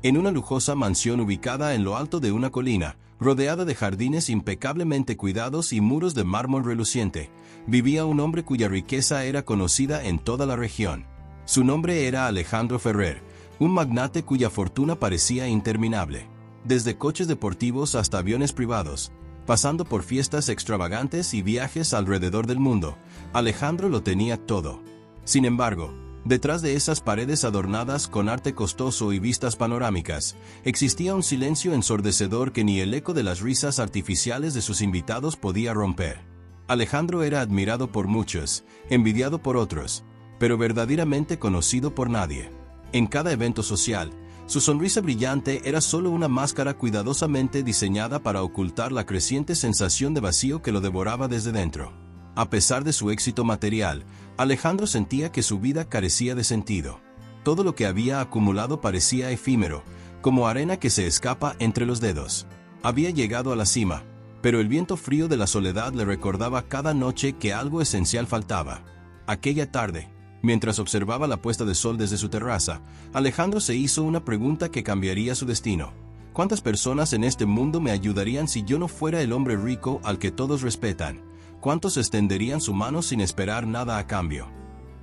En una lujosa mansión ubicada en lo alto de una colina, rodeada de jardines impecablemente cuidados y muros de mármol reluciente, vivía un hombre cuya riqueza era conocida en toda la región. Su nombre era Alejandro Ferrer, un magnate cuya fortuna parecía interminable. Desde coches deportivos hasta aviones privados, pasando por fiestas extravagantes y viajes alrededor del mundo, Alejandro lo tenía todo. Sin embargo, detrás de esas paredes adornadas con arte costoso y vistas panorámicas, existía un silencio ensordecedor que ni el eco de las risas artificiales de sus invitados podía romper. Alejandro era admirado por muchos, envidiado por otros, pero verdaderamente conocido por nadie. En cada evento social, su sonrisa brillante era solo una máscara cuidadosamente diseñada para ocultar la creciente sensación de vacío que lo devoraba desde dentro. A pesar de su éxito material, Alejandro sentía que su vida carecía de sentido. Todo lo que había acumulado parecía efímero, como arena que se escapa entre los dedos. Había llegado a la cima, pero el viento frío de la soledad le recordaba cada noche que algo esencial faltaba. Aquella tarde, mientras observaba la puesta de sol desde su terraza, Alejandro se hizo una pregunta que cambiaría su destino. ¿Cuántas personas en este mundo me ayudarían si yo no fuera el hombre rico al que todos respetan? ¿Cuántos extenderían su mano sin esperar nada a cambio?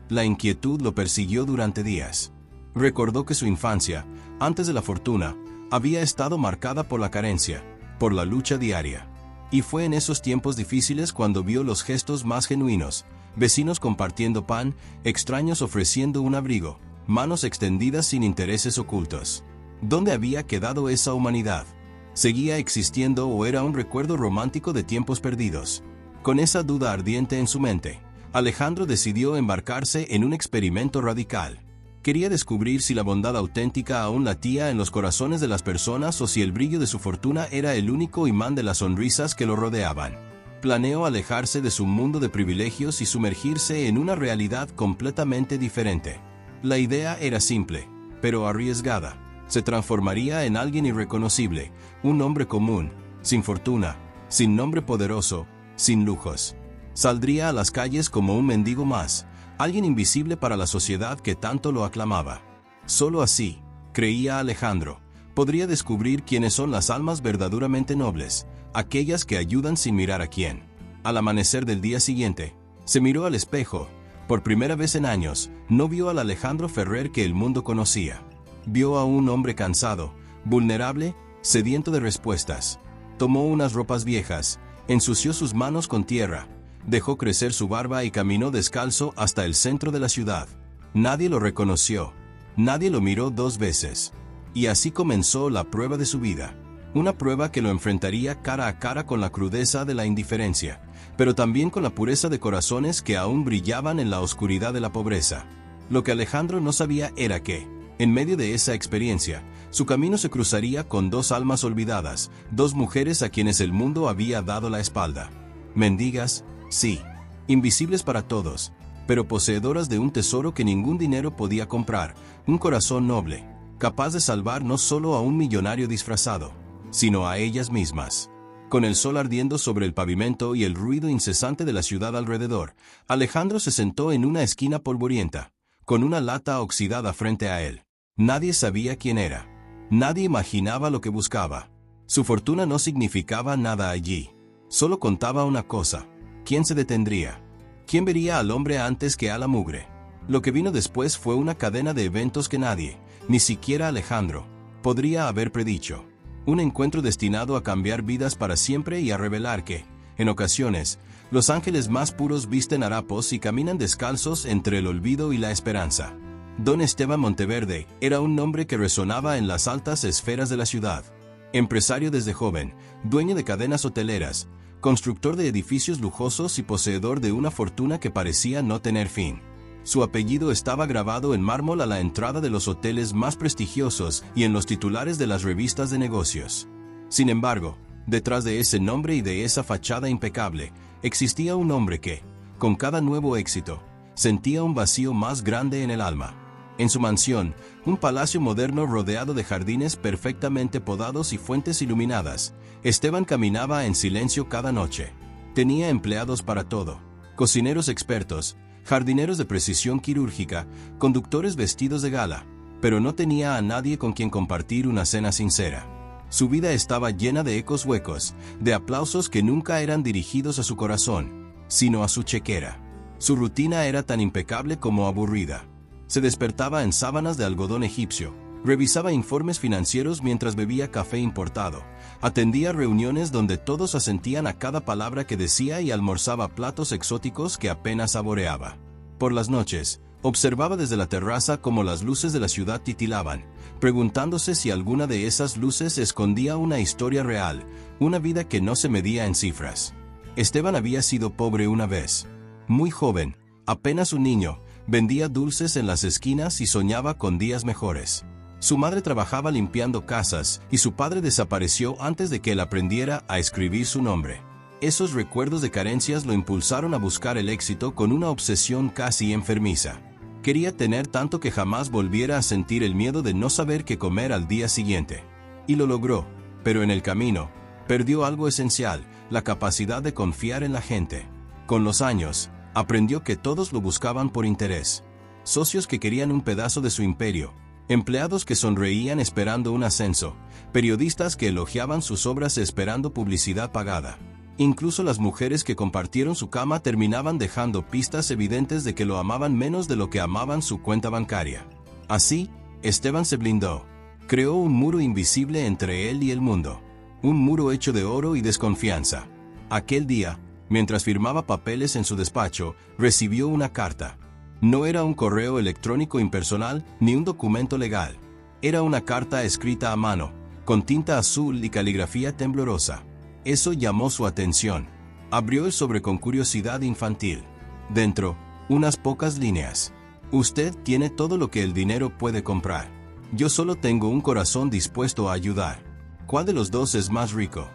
La inquietud lo persiguió durante días. Recordó que su infancia, antes de la fortuna, había estado marcada por la carencia, por la lucha diaria. Y fue en esos tiempos difíciles cuando vio los gestos más genuinos: vecinos compartiendo pan, extraños ofreciendo un abrigo, manos extendidas sin intereses ocultos. ¿Dónde había quedado esa humanidad? ¿Seguía existiendo o era un recuerdo romántico de tiempos perdidos? Con esa duda ardiente en su mente, Alejandro decidió embarcarse en un experimento radical. Quería descubrir si la bondad auténtica aún latía en los corazones de las personas o si el brillo de su fortuna era el único imán de las sonrisas que lo rodeaban. Planeó alejarse de su mundo de privilegios y sumergirse en una realidad completamente diferente. La idea era simple, pero arriesgada. Se transformaría en alguien irreconocible, un hombre común, sin fortuna, sin nombre poderoso, sin lujos. Saldría a las calles como un mendigo más, alguien invisible para la sociedad que tanto lo aclamaba. Solo así, creía Alejandro, podría descubrir quiénes son las almas verdaderamente nobles, aquellas que ayudan sin mirar a quién. Al amanecer del día siguiente, se miró al espejo. Por primera vez en años, no vio al Alejandro Ferrer que el mundo conocía. Vio a un hombre cansado, vulnerable, sediento de respuestas. Tomó unas ropas viejas, ensució sus manos con tierra, dejó crecer su barba y caminó descalzo hasta el centro de la ciudad. Nadie lo reconoció, nadie lo miró dos veces. Y así comenzó la prueba de su vida. Una prueba que lo enfrentaría cara a cara con la crudeza de la indiferencia, pero también con la pureza de corazones que aún brillaban en la oscuridad de la pobreza. Lo que Alejandro no sabía era que, en medio de esa experiencia, su camino se cruzaría con dos almas olvidadas, dos mujeres a quienes el mundo había dado la espalda. Mendigas, sí, invisibles para todos, pero poseedoras de un tesoro que ningún dinero podía comprar, un corazón noble, capaz de salvar no solo a un millonario disfrazado, sino a ellas mismas. Con el sol ardiendo sobre el pavimento y el ruido incesante de la ciudad alrededor, Alejandro se sentó en una esquina polvorienta, con una lata oxidada frente a él. Nadie sabía quién era. Nadie imaginaba lo que buscaba. Su fortuna no significaba nada allí. Solo contaba una cosa: ¿quién se detendría? ¿Quién vería al hombre antes que a la mugre? Lo que vino después fue una cadena de eventos que nadie, ni siquiera Alejandro, podría haber predicho. Un encuentro destinado a cambiar vidas para siempre y a revelar que, en ocasiones, los ángeles más puros visten harapos y caminan descalzos entre el olvido y la esperanza. Don Esteban Monteverde era un nombre que resonaba en las altas esferas de la ciudad. Empresario desde joven, dueño de cadenas hoteleras, constructor de edificios lujosos y poseedor de una fortuna que parecía no tener fin. Su apellido estaba grabado en mármol a la entrada de los hoteles más prestigiosos y en los titulares de las revistas de negocios. Sin embargo, detrás de ese nombre y de esa fachada impecable, existía un hombre que, con cada nuevo éxito, sentía un vacío más grande en el alma. En su mansión, un palacio moderno rodeado de jardines perfectamente podados y fuentes iluminadas, Esteban caminaba en silencio cada noche. Tenía empleados para todo: cocineros expertos, jardineros de precisión quirúrgica, conductores vestidos de gala, pero no tenía a nadie con quien compartir una cena sincera. Su vida estaba llena de ecos huecos, de aplausos que nunca eran dirigidos a su corazón, sino a su chequera. Su rutina era tan impecable como aburrida. Se despertaba en sábanas de algodón egipcio, revisaba informes financieros mientras bebía café importado, atendía reuniones donde todos asentían a cada palabra que decía y almorzaba platos exóticos que apenas saboreaba. Por las noches, observaba desde la terraza cómo las luces de la ciudad titilaban, preguntándose si alguna de esas luces escondía una historia real, una vida que no se medía en cifras. Esteban había sido pobre una vez. Muy joven, apenas un niño, vendía dulces en las esquinas y soñaba con días mejores. Su madre trabajaba limpiando casas y su padre desapareció antes de que él aprendiera a escribir su nombre. Esos recuerdos de carencias lo impulsaron a buscar el éxito con una obsesión casi enfermiza. Quería tener tanto que jamás volviera a sentir el miedo de no saber qué comer al día siguiente. Y lo logró, pero en el camino, perdió algo esencial, la capacidad de confiar en la gente. Con los años, aprendió que todos lo buscaban por interés. Socios que querían un pedazo de su imperio, empleados que sonreían esperando un ascenso, periodistas que elogiaban sus obras esperando publicidad pagada. Incluso las mujeres que compartieron su cama terminaban dejando pistas evidentes de que lo amaban menos de lo que amaban su cuenta bancaria. Así, Esteban se blindó. Creó un muro invisible entre él y el mundo. Un muro hecho de oro y desconfianza. Aquel día, mientras firmaba papeles en su despacho, recibió una carta. No era un correo electrónico impersonal ni un documento legal. Era una carta escrita a mano, con tinta azul y caligrafía temblorosa. Eso llamó su atención. Abrió el sobre con curiosidad infantil. Dentro, unas pocas líneas. Usted tiene todo lo que el dinero puede comprar. Yo solo tengo un corazón dispuesto a ayudar. ¿Cuál de los dos es más rico?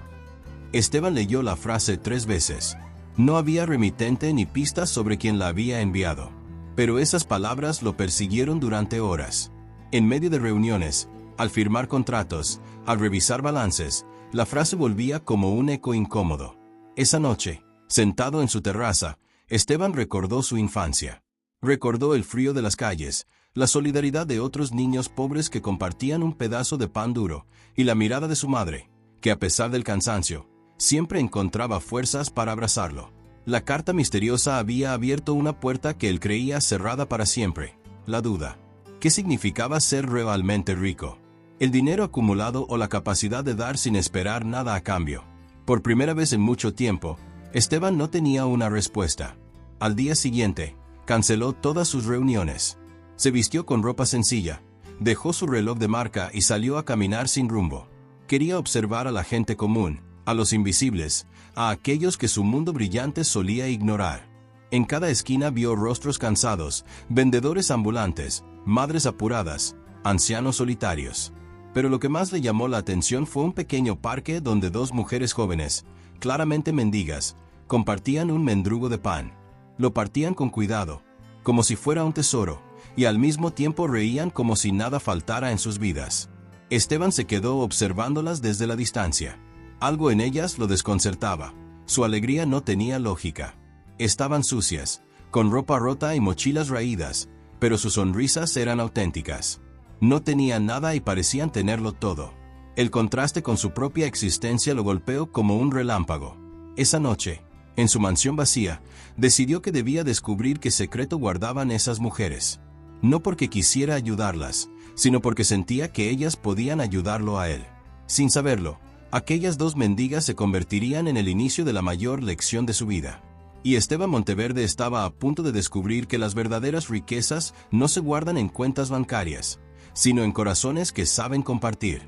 Esteban leyó la frase 3 veces. No había remitente ni pistas sobre quién la había enviado. Pero esas palabras lo persiguieron durante horas. En medio de reuniones, al firmar contratos, al revisar balances, la frase volvía como un eco incómodo. Esa noche, sentado en su terraza, Esteban recordó su infancia. Recordó el frío de las calles, la solidaridad de otros niños pobres que compartían un pedazo de pan duro, y la mirada de su madre, que a pesar del cansancio, siempre encontraba fuerzas para abrazarlo. La carta misteriosa había abierto una puerta que él creía cerrada para siempre: la duda. ¿Qué significaba ser realmente rico? ¿El dinero acumulado o la capacidad de dar sin esperar nada a cambio? Por primera vez en mucho tiempo, Esteban no tenía una respuesta. Al día siguiente, canceló todas sus reuniones. Se vistió con ropa sencilla, dejó su reloj de marca y salió a caminar sin rumbo. Quería observar a la gente común, a los invisibles, a aquellos que su mundo brillante solía ignorar. En cada esquina vio rostros cansados, vendedores ambulantes, madres apuradas, ancianos solitarios. Pero lo que más le llamó la atención fue un pequeño parque donde 2 mujeres jóvenes, claramente mendigas, compartían un mendrugo de pan. Lo partían con cuidado, como si fuera un tesoro, y al mismo tiempo reían como si nada faltara en sus vidas. Esteban se quedó observándolas desde la distancia. Algo en ellas lo desconcertaba. Su alegría no tenía lógica. Estaban sucias, con ropa rota y mochilas raídas, pero sus sonrisas eran auténticas. No tenían nada y parecían tenerlo todo. El contraste con su propia existencia lo golpeó como un relámpago. Esa noche, en su mansión vacía, decidió que debía descubrir qué secreto guardaban esas mujeres. No porque quisiera ayudarlas, sino porque sentía que ellas podían ayudarlo a él. Sin saberlo, aquellas 2 mendigas se convertirían en el inicio de la mayor lección de su vida. Y Esteban Monteverde estaba a punto de descubrir que las verdaderas riquezas no se guardan en cuentas bancarias, sino en corazones que saben compartir.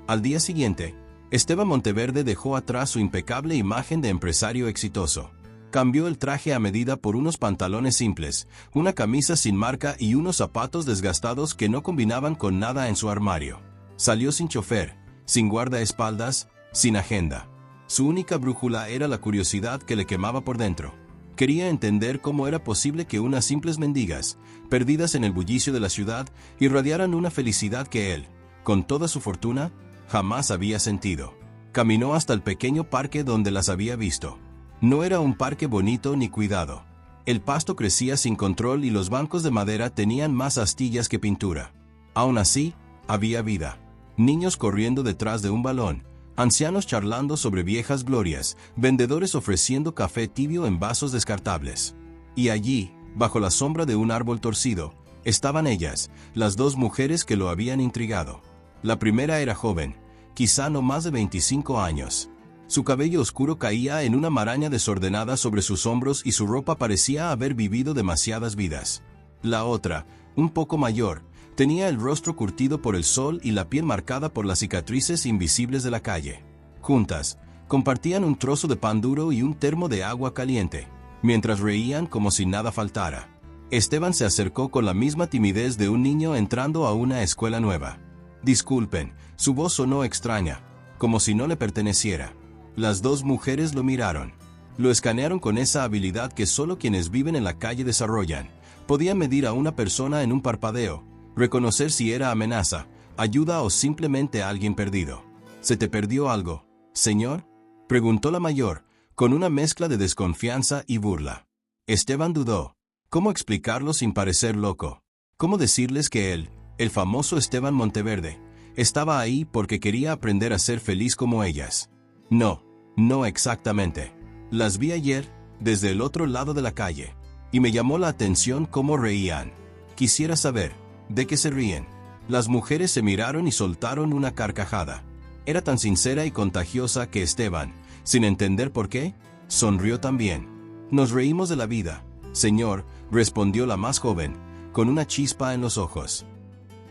Al día siguiente, Esteban Monteverde dejó atrás su impecable imagen de empresario exitoso. Cambió el traje a medida por unos pantalones simples, una camisa sin marca y unos zapatos desgastados que no combinaban con nada en su armario. Salió sin chofer, sin guardaespaldas, sin agenda. Su única brújula era la curiosidad que le quemaba por dentro. Quería entender cómo era posible que unas simples mendigas, perdidas en el bullicio de la ciudad, irradiaran una felicidad que él, con toda su fortuna, jamás había sentido. Caminó hasta el pequeño parque donde las había visto. No era un parque bonito ni cuidado. El pasto crecía sin control y los bancos de madera tenían más astillas que pintura. Aún así, había vida. Niños corriendo detrás de un balón, ancianos charlando sobre viejas glorias, vendedores ofreciendo café tibio en vasos descartables. Y allí, bajo la sombra de un árbol torcido, estaban ellas, las dos mujeres que lo habían intrigado. La primera era joven, quizá no más de 25 años. Su cabello oscuro caía en una maraña desordenada sobre sus hombros y su ropa parecía haber vivido demasiadas vidas. La otra, un poco mayor, tenía el rostro curtido por el sol y la piel marcada por las cicatrices invisibles de la calle. Juntas, compartían un trozo de pan duro y un termo de agua caliente, mientras reían como si nada faltara. Esteban se acercó con la misma timidez de un niño entrando a una escuela nueva. «Disculpen», su voz sonó extraña, como si no le perteneciera. Las dos mujeres lo miraron. Lo escanearon con esa habilidad que solo quienes viven en la calle desarrollan. Podían medir a una persona en un parpadeo, reconocer si era amenaza, ayuda o simplemente alguien perdido. «¿Se te perdió algo, señor?», preguntó la mayor, con una mezcla de desconfianza y burla. Esteban dudó. ¿Cómo explicarlo sin parecer loco? ¿Cómo decirles que él, el famoso Esteban Monteverde, estaba ahí porque quería aprender a ser feliz como ellas? No exactamente. Las vi ayer, desde el otro lado de la calle, y me llamó la atención cómo reían. Quisiera saber, ¿de qué se ríen? Las mujeres se miraron y soltaron una carcajada. Era tan sincera y contagiosa que Esteban, sin entender por qué, sonrió también. «Nos reímos de la vida, señor», respondió la más joven, con una chispa en los ojos.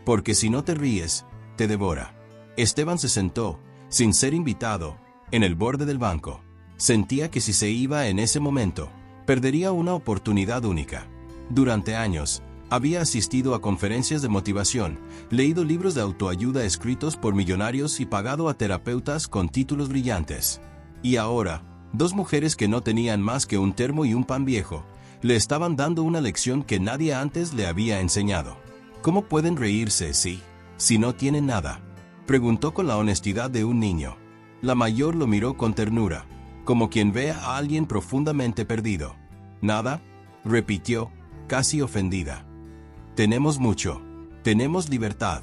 «Porque si no te ríes, te devora». Esteban se sentó, sin ser invitado, en el borde del banco. Sentía que si se iba en ese momento, perdería una oportunidad única. Durante años, había asistido a conferencias de motivación, leído libros de autoayuda escritos por millonarios y pagado a terapeutas con títulos brillantes. Y ahora, dos mujeres que no tenían más que un termo y un pan viejo, le estaban dando una lección que nadie antes le había enseñado. «¿Cómo pueden reírse si no tienen nada?», preguntó con la honestidad de un niño. La mayor lo miró con ternura, como quien ve a alguien profundamente perdido. «¿Nada?», repitió, casi ofendida. «Tenemos mucho. Tenemos libertad.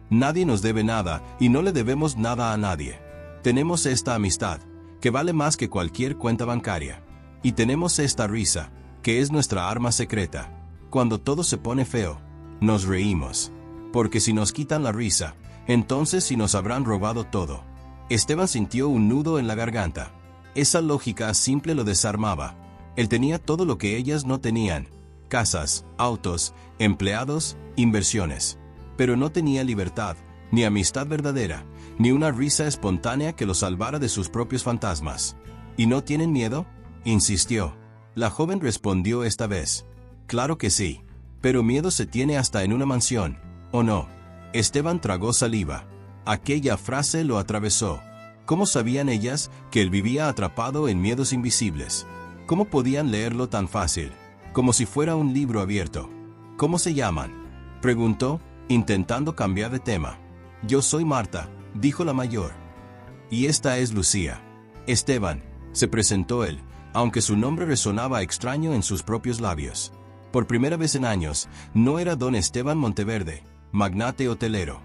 Nadie nos debe nada y no le debemos nada a nadie. Tenemos esta amistad, que vale más que cualquier cuenta bancaria. Y tenemos esta risa, que es nuestra arma secreta. Cuando todo se pone feo, nos reímos. Porque si nos quitan la risa, entonces sí nos habrán robado todo». Esteban sintió un nudo en la garganta. Esa lógica simple lo desarmaba. Él tenía todo lo que ellas no tenían: casas, autos, empleados, inversiones. Pero no tenía libertad, ni amistad verdadera, ni una risa espontánea que lo salvara de sus propios fantasmas. «¿Y no tienen miedo?», insistió. La joven respondió esta vez. «Claro que sí. Pero miedo se tiene hasta en una mansión, ¿o no?». Esteban tragó saliva. Aquella frase lo atravesó. ¿Cómo sabían ellas que él vivía atrapado en miedos invisibles? ¿Cómo podían leerlo tan fácil, como si fuera un libro abierto? «¿Cómo se llaman?», preguntó, intentando cambiar de tema. «Yo soy Marta», dijo la mayor. «Y esta es Lucía». «Esteban», se presentó él, aunque su nombre resonaba extraño en sus propios labios. Por primera vez en años, no era don Esteban Monteverde, magnate hotelero.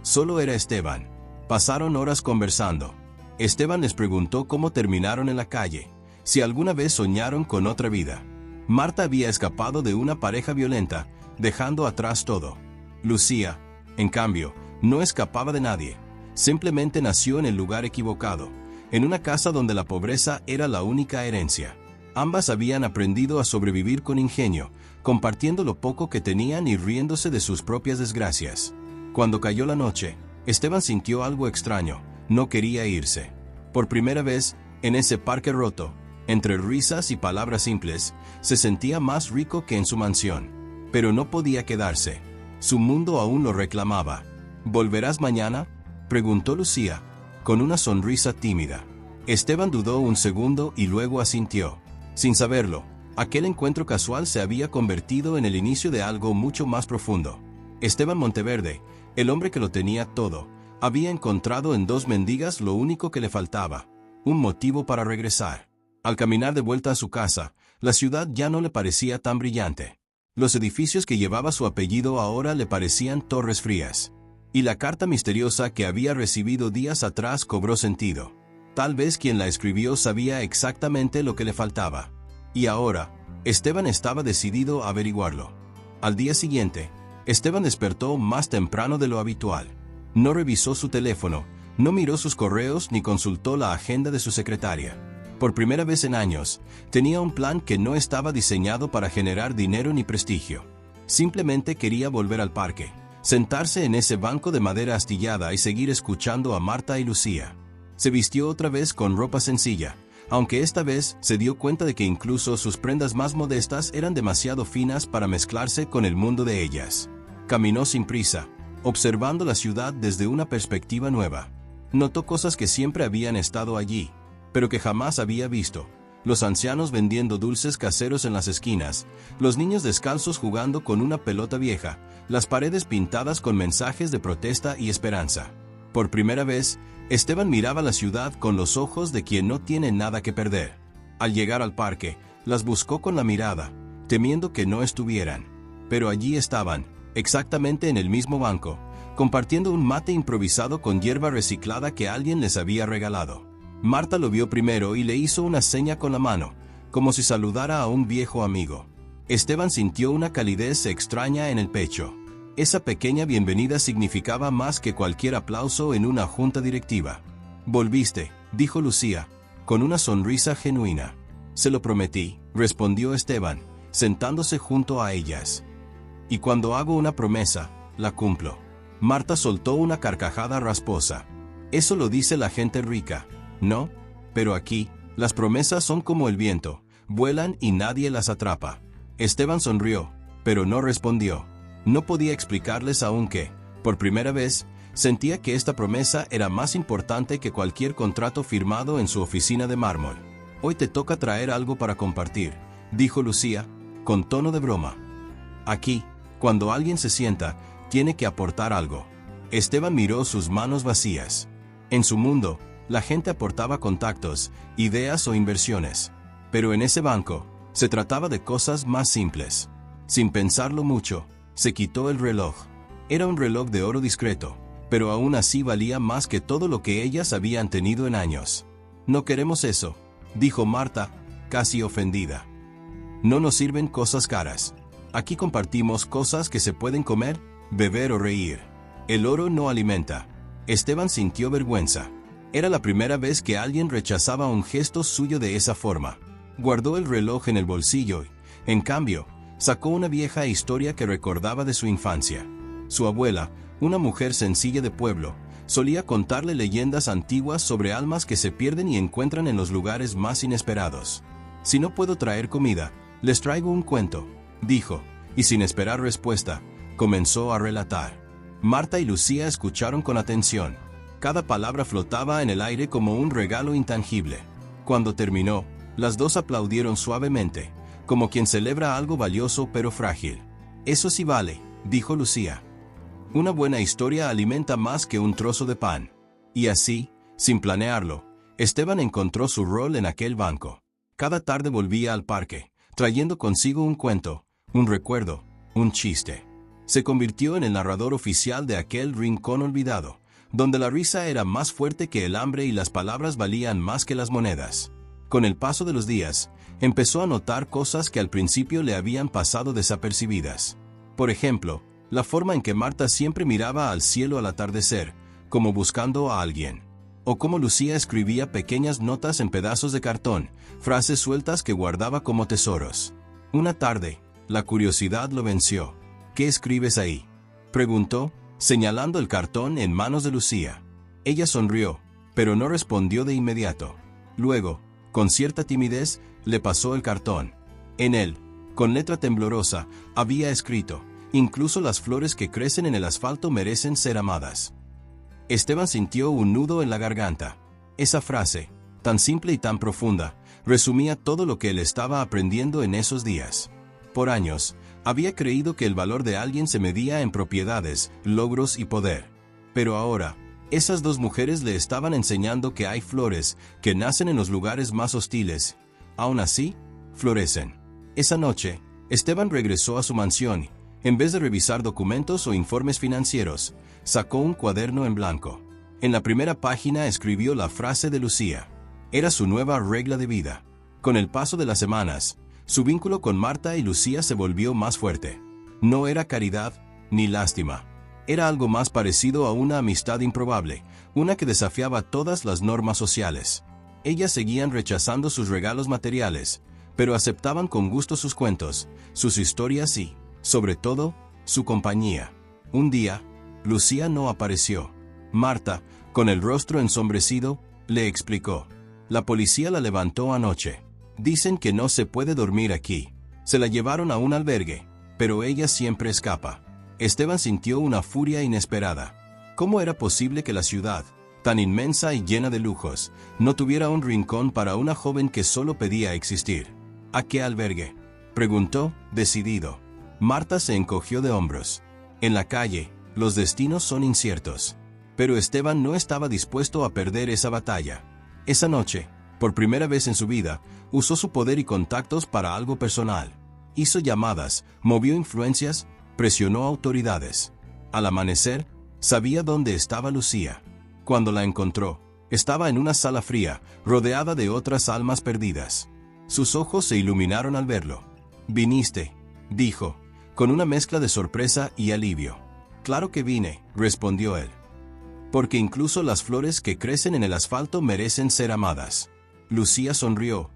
Solo era Esteban. Pasaron horas conversando. Esteban les preguntó cómo terminaron en la calle, si alguna vez soñaron con otra vida. Marta había escapado de una pareja violenta, dejando atrás todo. Lucía, en cambio, no escapaba de nadie. Simplemente nació en el lugar equivocado, en una casa donde la pobreza era la única herencia. Ambas habían aprendido a sobrevivir con ingenio, compartiendo lo poco que tenían y riéndose de sus propias desgracias. Cuando cayó la noche, Esteban sintió algo extraño. No quería irse. Por primera vez, en ese parque roto, entre risas y palabras simples, se sentía más rico que en su mansión. Pero no podía quedarse. Su mundo aún lo reclamaba. «¿Volverás mañana?», preguntó Lucía, con una sonrisa tímida. Esteban dudó un segundo y luego asintió. Sin saberlo, aquel encuentro casual se había convertido en el inicio de algo mucho más profundo. Esteban Monteverde, el hombre que lo tenía todo, había encontrado en dos mendigas lo único que le faltaba: un motivo para regresar. Al caminar de vuelta a su casa, la ciudad ya no le parecía tan brillante. Los edificios que llevaba su apellido ahora le parecían torres frías. Y la carta misteriosa que había recibido días atrás cobró sentido. Tal vez quien la escribió sabía exactamente lo que le faltaba. Y ahora, Esteban estaba decidido a averiguarlo. Al día siguiente, Esteban despertó más temprano de lo habitual. No revisó su teléfono, no miró sus correos ni consultó la agenda de su secretaria. Por primera vez en años, tenía un plan que no estaba diseñado para generar dinero ni prestigio. Simplemente quería volver al parque, sentarse en ese banco de madera astillada y seguir escuchando a Marta y Lucía. Se vistió otra vez con ropa sencilla, aunque esta vez se dio cuenta de que incluso sus prendas más modestas eran demasiado finas para mezclarse con el mundo de ellas. Caminó sin prisa, observando la ciudad desde una perspectiva nueva. Notó cosas que siempre habían estado allí, pero que jamás había visto. Los ancianos vendiendo dulces caseros en las esquinas, los niños descalzos jugando con una pelota vieja, las paredes pintadas con mensajes de protesta y esperanza. Por primera vez, Esteban miraba la ciudad con los ojos de quien no tiene nada que perder. Al llegar al parque, las buscó con la mirada, temiendo que no estuvieran. Pero allí estaban, exactamente en el mismo banco, compartiendo un mate improvisado con hierba reciclada que alguien les había regalado. Marta lo vio primero y le hizo una seña con la mano, como si saludara a un viejo amigo. Esteban sintió una calidez extraña en el pecho. Esa pequeña bienvenida significaba más que cualquier aplauso en una junta directiva. «Volviste», dijo Lucía, con una sonrisa genuina. «Se lo prometí», respondió Esteban, sentándose junto a ellas. «Y cuando hago una promesa, la cumplo». Marta soltó una carcajada rasposa. «Eso lo dice la gente rica, ¿no? Pero aquí, las promesas son como el viento, vuelan y nadie las atrapa». Esteban sonrió, pero no respondió. No podía explicarles aún que, por primera vez, sentía que esta promesa era más importante que cualquier contrato firmado en su oficina de mármol. «Hoy te toca traer algo para compartir», dijo Lucía, con tono de broma. «Aquí, cuando alguien se sienta, tiene que aportar algo». Esteban miró sus manos vacías. En su mundo, la gente aportaba contactos, ideas o inversiones. Pero en ese banco, se trataba de cosas más simples. Sin pensarlo mucho, se quitó el reloj. Era un reloj de oro discreto, pero aún así valía más que todo lo que ellas habían tenido en años. «No queremos eso», dijo Marta, casi ofendida. «No nos sirven cosas caras. Aquí compartimos cosas que se pueden comer, beber o reír. El oro no alimenta». Esteban sintió vergüenza. Era la primera vez que alguien rechazaba un gesto suyo de esa forma. Guardó el reloj en el bolsillo y, en cambio, sacó una vieja historia que recordaba de su infancia. Su abuela, una mujer sencilla de pueblo, solía contarle leyendas antiguas sobre almas que se pierden y encuentran en los lugares más inesperados. «Si no puedo traer comida, les traigo un cuento», dijo, y sin esperar respuesta, comenzó a relatar. Marta y Lucía escucharon con atención. Cada palabra flotaba en el aire como un regalo intangible. Cuando terminó, las dos aplaudieron suavemente, como quien celebra algo valioso pero frágil. «Eso sí vale», dijo Lucía. «Una buena historia alimenta más que un trozo de pan». Y así, sin planearlo, Esteban encontró su rol en aquel banco. Cada tarde volvía al parque, trayendo consigo un cuento, un recuerdo, un chiste. Se convirtió en el narrador oficial de aquel rincón olvidado, donde la risa era más fuerte que el hambre y las palabras valían más que las monedas. Con el paso de los días, empezó a notar cosas que al principio le habían pasado desapercibidas. Por ejemplo, la forma en que Marta siempre miraba al cielo al atardecer, como buscando a alguien. O cómo Lucía escribía pequeñas notas en pedazos de cartón, frases sueltas que guardaba como tesoros. Una tarde, la curiosidad lo venció. «¿Qué escribes ahí?», preguntó, señalando el cartón en manos de Lucía. Ella sonrió, pero no respondió de inmediato. Luego, con cierta timidez, le pasó el cartón. En él, con letra temblorosa, había escrito: «Incluso las flores que crecen en el asfalto merecen ser amadas». Esteban sintió un nudo en la garganta. Esa frase, tan simple y tan profunda, resumía todo lo que él estaba aprendiendo en esos días. Por años, había creído que el valor de alguien se medía en propiedades, logros y poder. Pero ahora, esas dos mujeres le estaban enseñando que hay flores que nacen en los lugares más hostiles. Aún así, florecen. Esa noche, Esteban regresó a su mansión. En vez de revisar documentos o informes financieros, sacó un cuaderno en blanco. En la primera página escribió la frase de Lucía. Era su nueva regla de vida. Con el paso de las semanas, su vínculo con Marta y Lucía se volvió más fuerte. No era caridad ni lástima. Era algo más parecido a una amistad improbable, una que desafiaba todas las normas sociales. Ellas seguían rechazando sus regalos materiales, pero aceptaban con gusto sus cuentos, sus historias y, sobre todo, su compañía. Un día, Lucía no apareció. Marta, con el rostro ensombrecido, le explicó. La policía la levantó anoche. Dicen que no se puede dormir aquí. Se la llevaron a un albergue, pero ella siempre escapa. Esteban sintió una furia inesperada. ¿Cómo era posible que la ciudad, tan inmensa y llena de lujos, no tuviera un rincón para una joven que solo pedía existir? ¿A qué albergue?, preguntó, decidido. Marta se encogió de hombros. En la calle, los destinos son inciertos. Pero Esteban no estaba dispuesto a perder esa batalla. Esa noche, por primera vez en su vida, usó su poder y contactos para algo personal. Hizo llamadas, movió influencias, presionó autoridades. Al amanecer, sabía dónde estaba Lucía. Cuando la encontró, estaba en una sala fría, rodeada de otras almas perdidas. Sus ojos se iluminaron al verlo. «Viniste», dijo, con una mezcla de sorpresa y alivio. «Claro que vine», respondió él. «Porque incluso las flores que crecen en el asfalto merecen ser amadas». Lucía sonrió.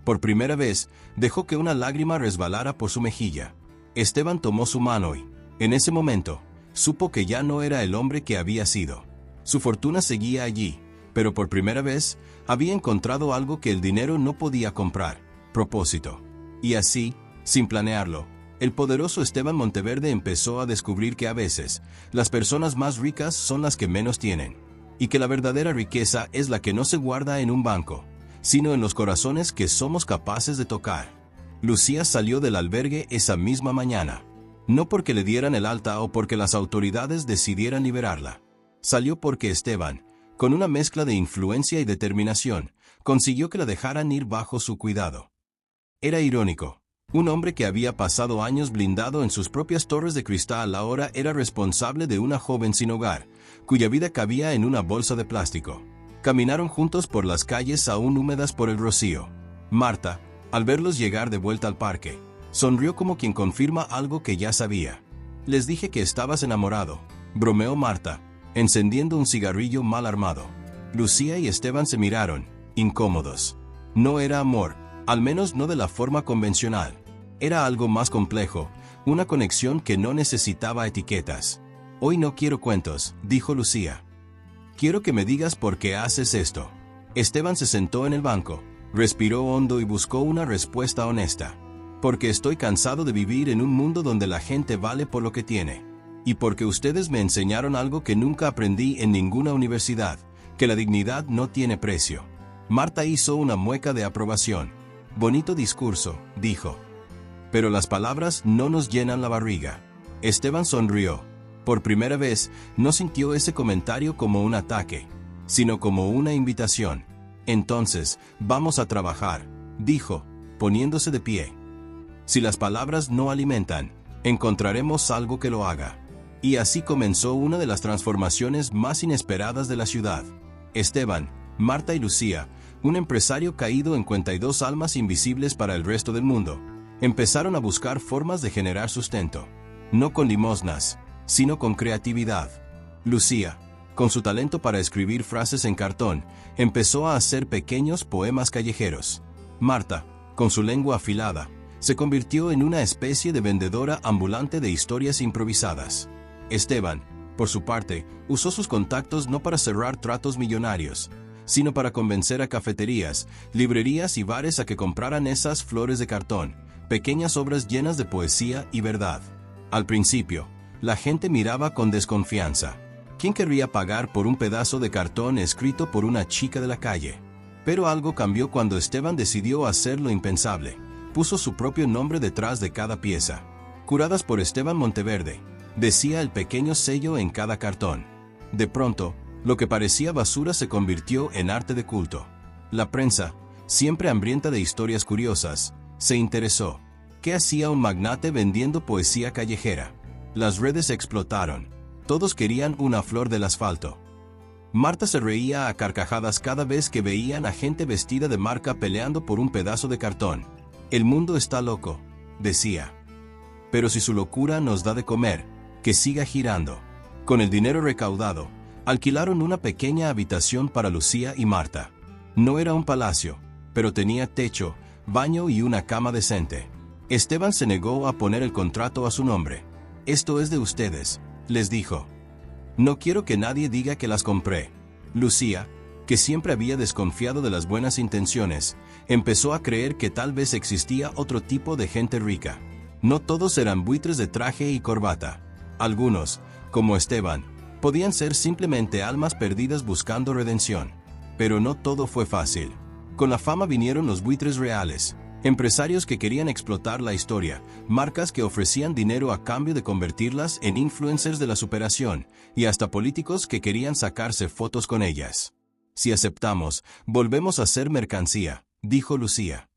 Por primera vez, dejó que una lágrima resbalara por su mejilla. Esteban tomó su mano y, en ese momento, supo que ya no era el hombre que había sido. Su fortuna seguía allí, pero por primera vez, había encontrado algo que el dinero no podía comprar: propósito. Y así, sin planearlo, el poderoso Esteban Monteverde empezó a descubrir que a veces, las personas más ricas son las que menos tienen, y que la verdadera riqueza es la que no se guarda en un banco, sino en los corazones que somos capaces de tocar. Lucía salió del albergue esa misma mañana, no porque le dieran el alta o porque las autoridades decidieran liberarla. Salió porque Esteban, con una mezcla de influencia y determinación, consiguió que la dejaran ir bajo su cuidado. Era irónico. Un hombre que había pasado años blindado en sus propias torres de cristal ahora era responsable de una joven sin hogar, cuya vida cabía en una bolsa de plástico. Caminaron juntos por las calles aún húmedas por el rocío. Marta, al verlos llegar de vuelta al parque, sonrió como quien confirma algo que ya sabía. «Les dije que estabas enamorado», bromeó Marta, encendiendo un cigarrillo mal armado. Lucía y Esteban se miraron, incómodos. No era amor, al menos no de la forma convencional. Era algo más complejo, una conexión que no necesitaba etiquetas. «Hoy no quiero cuentos», dijo Lucía. «Quiero que me digas por qué haces esto». Esteban se sentó en el banco, respiró hondo y buscó una respuesta honesta. «Porque estoy cansado de vivir en un mundo donde la gente vale por lo que tiene. Y porque ustedes me enseñaron algo que nunca aprendí en ninguna universidad, que la dignidad no tiene precio». Marta hizo una mueca de aprobación. «Bonito discurso», dijo. «Pero las palabras no nos llenan la barriga». Esteban sonrió. Por primera vez, no sintió ese comentario como un ataque, sino como una invitación. «Entonces, vamos a trabajar», dijo, poniéndose de pie. «Si las palabras no alimentan, encontraremos algo que lo haga». Y así comenzó una de las transformaciones más inesperadas de la ciudad. Esteban, Marta y Lucía, un empresario caído en 42 almas invisibles para el resto del mundo, empezaron a buscar formas de generar sustento. No con limosnas, sino con creatividad. Lucía, con su talento para escribir frases en cartón, empezó a hacer pequeños poemas callejeros. Marta, con su lengua afilada, se convirtió en una especie de vendedora ambulante de historias improvisadas. Esteban, por su parte, usó sus contactos no para cerrar tratos millonarios, sino para convencer a cafeterías, librerías y bares a que compraran esas flores de cartón, pequeñas obras llenas de poesía y verdad. Al principio, la gente miraba con desconfianza. ¿Quién querría pagar por un pedazo de cartón escrito por una chica de la calle? Pero algo cambió cuando Esteban decidió hacer lo impensable. Puso su propio nombre detrás de cada pieza. «Curadas por Esteban Monteverde», decía el pequeño sello en cada cartón. De pronto, lo que parecía basura se convirtió en arte de culto. La prensa, siempre hambrienta de historias curiosas, se interesó. ¿Qué hacía un magnate vendiendo poesía callejera? Las redes explotaron. Todos querían una flor del asfalto. Marta se reía a carcajadas cada vez que veían a gente vestida de marca peleando por un pedazo de cartón. El mundo está loco, decía. Pero si su locura nos da de comer, que siga girando. Con el dinero recaudado, alquilaron una pequeña habitación para Lucía y Marta. No era un palacio, pero tenía techo, baño y una cama decente. Esteban se negó a poner el contrato a su nombre. «Esto es de ustedes», les dijo. «No quiero que nadie diga que las compré». Lucía, que siempre había desconfiado de las buenas intenciones, empezó a creer que tal vez existía otro tipo de gente rica. No todos eran buitres de traje y corbata. Algunos, como Esteban, podían ser simplemente almas perdidas buscando redención. Pero no todo fue fácil. Con la fama vinieron los buitres reales. Empresarios que querían explotar la historia, marcas que ofrecían dinero a cambio de convertirlas en influencers de la superación, y hasta políticos que querían sacarse fotos con ellas. «Si aceptamos, volvemos a ser mercancía», dijo Lucía.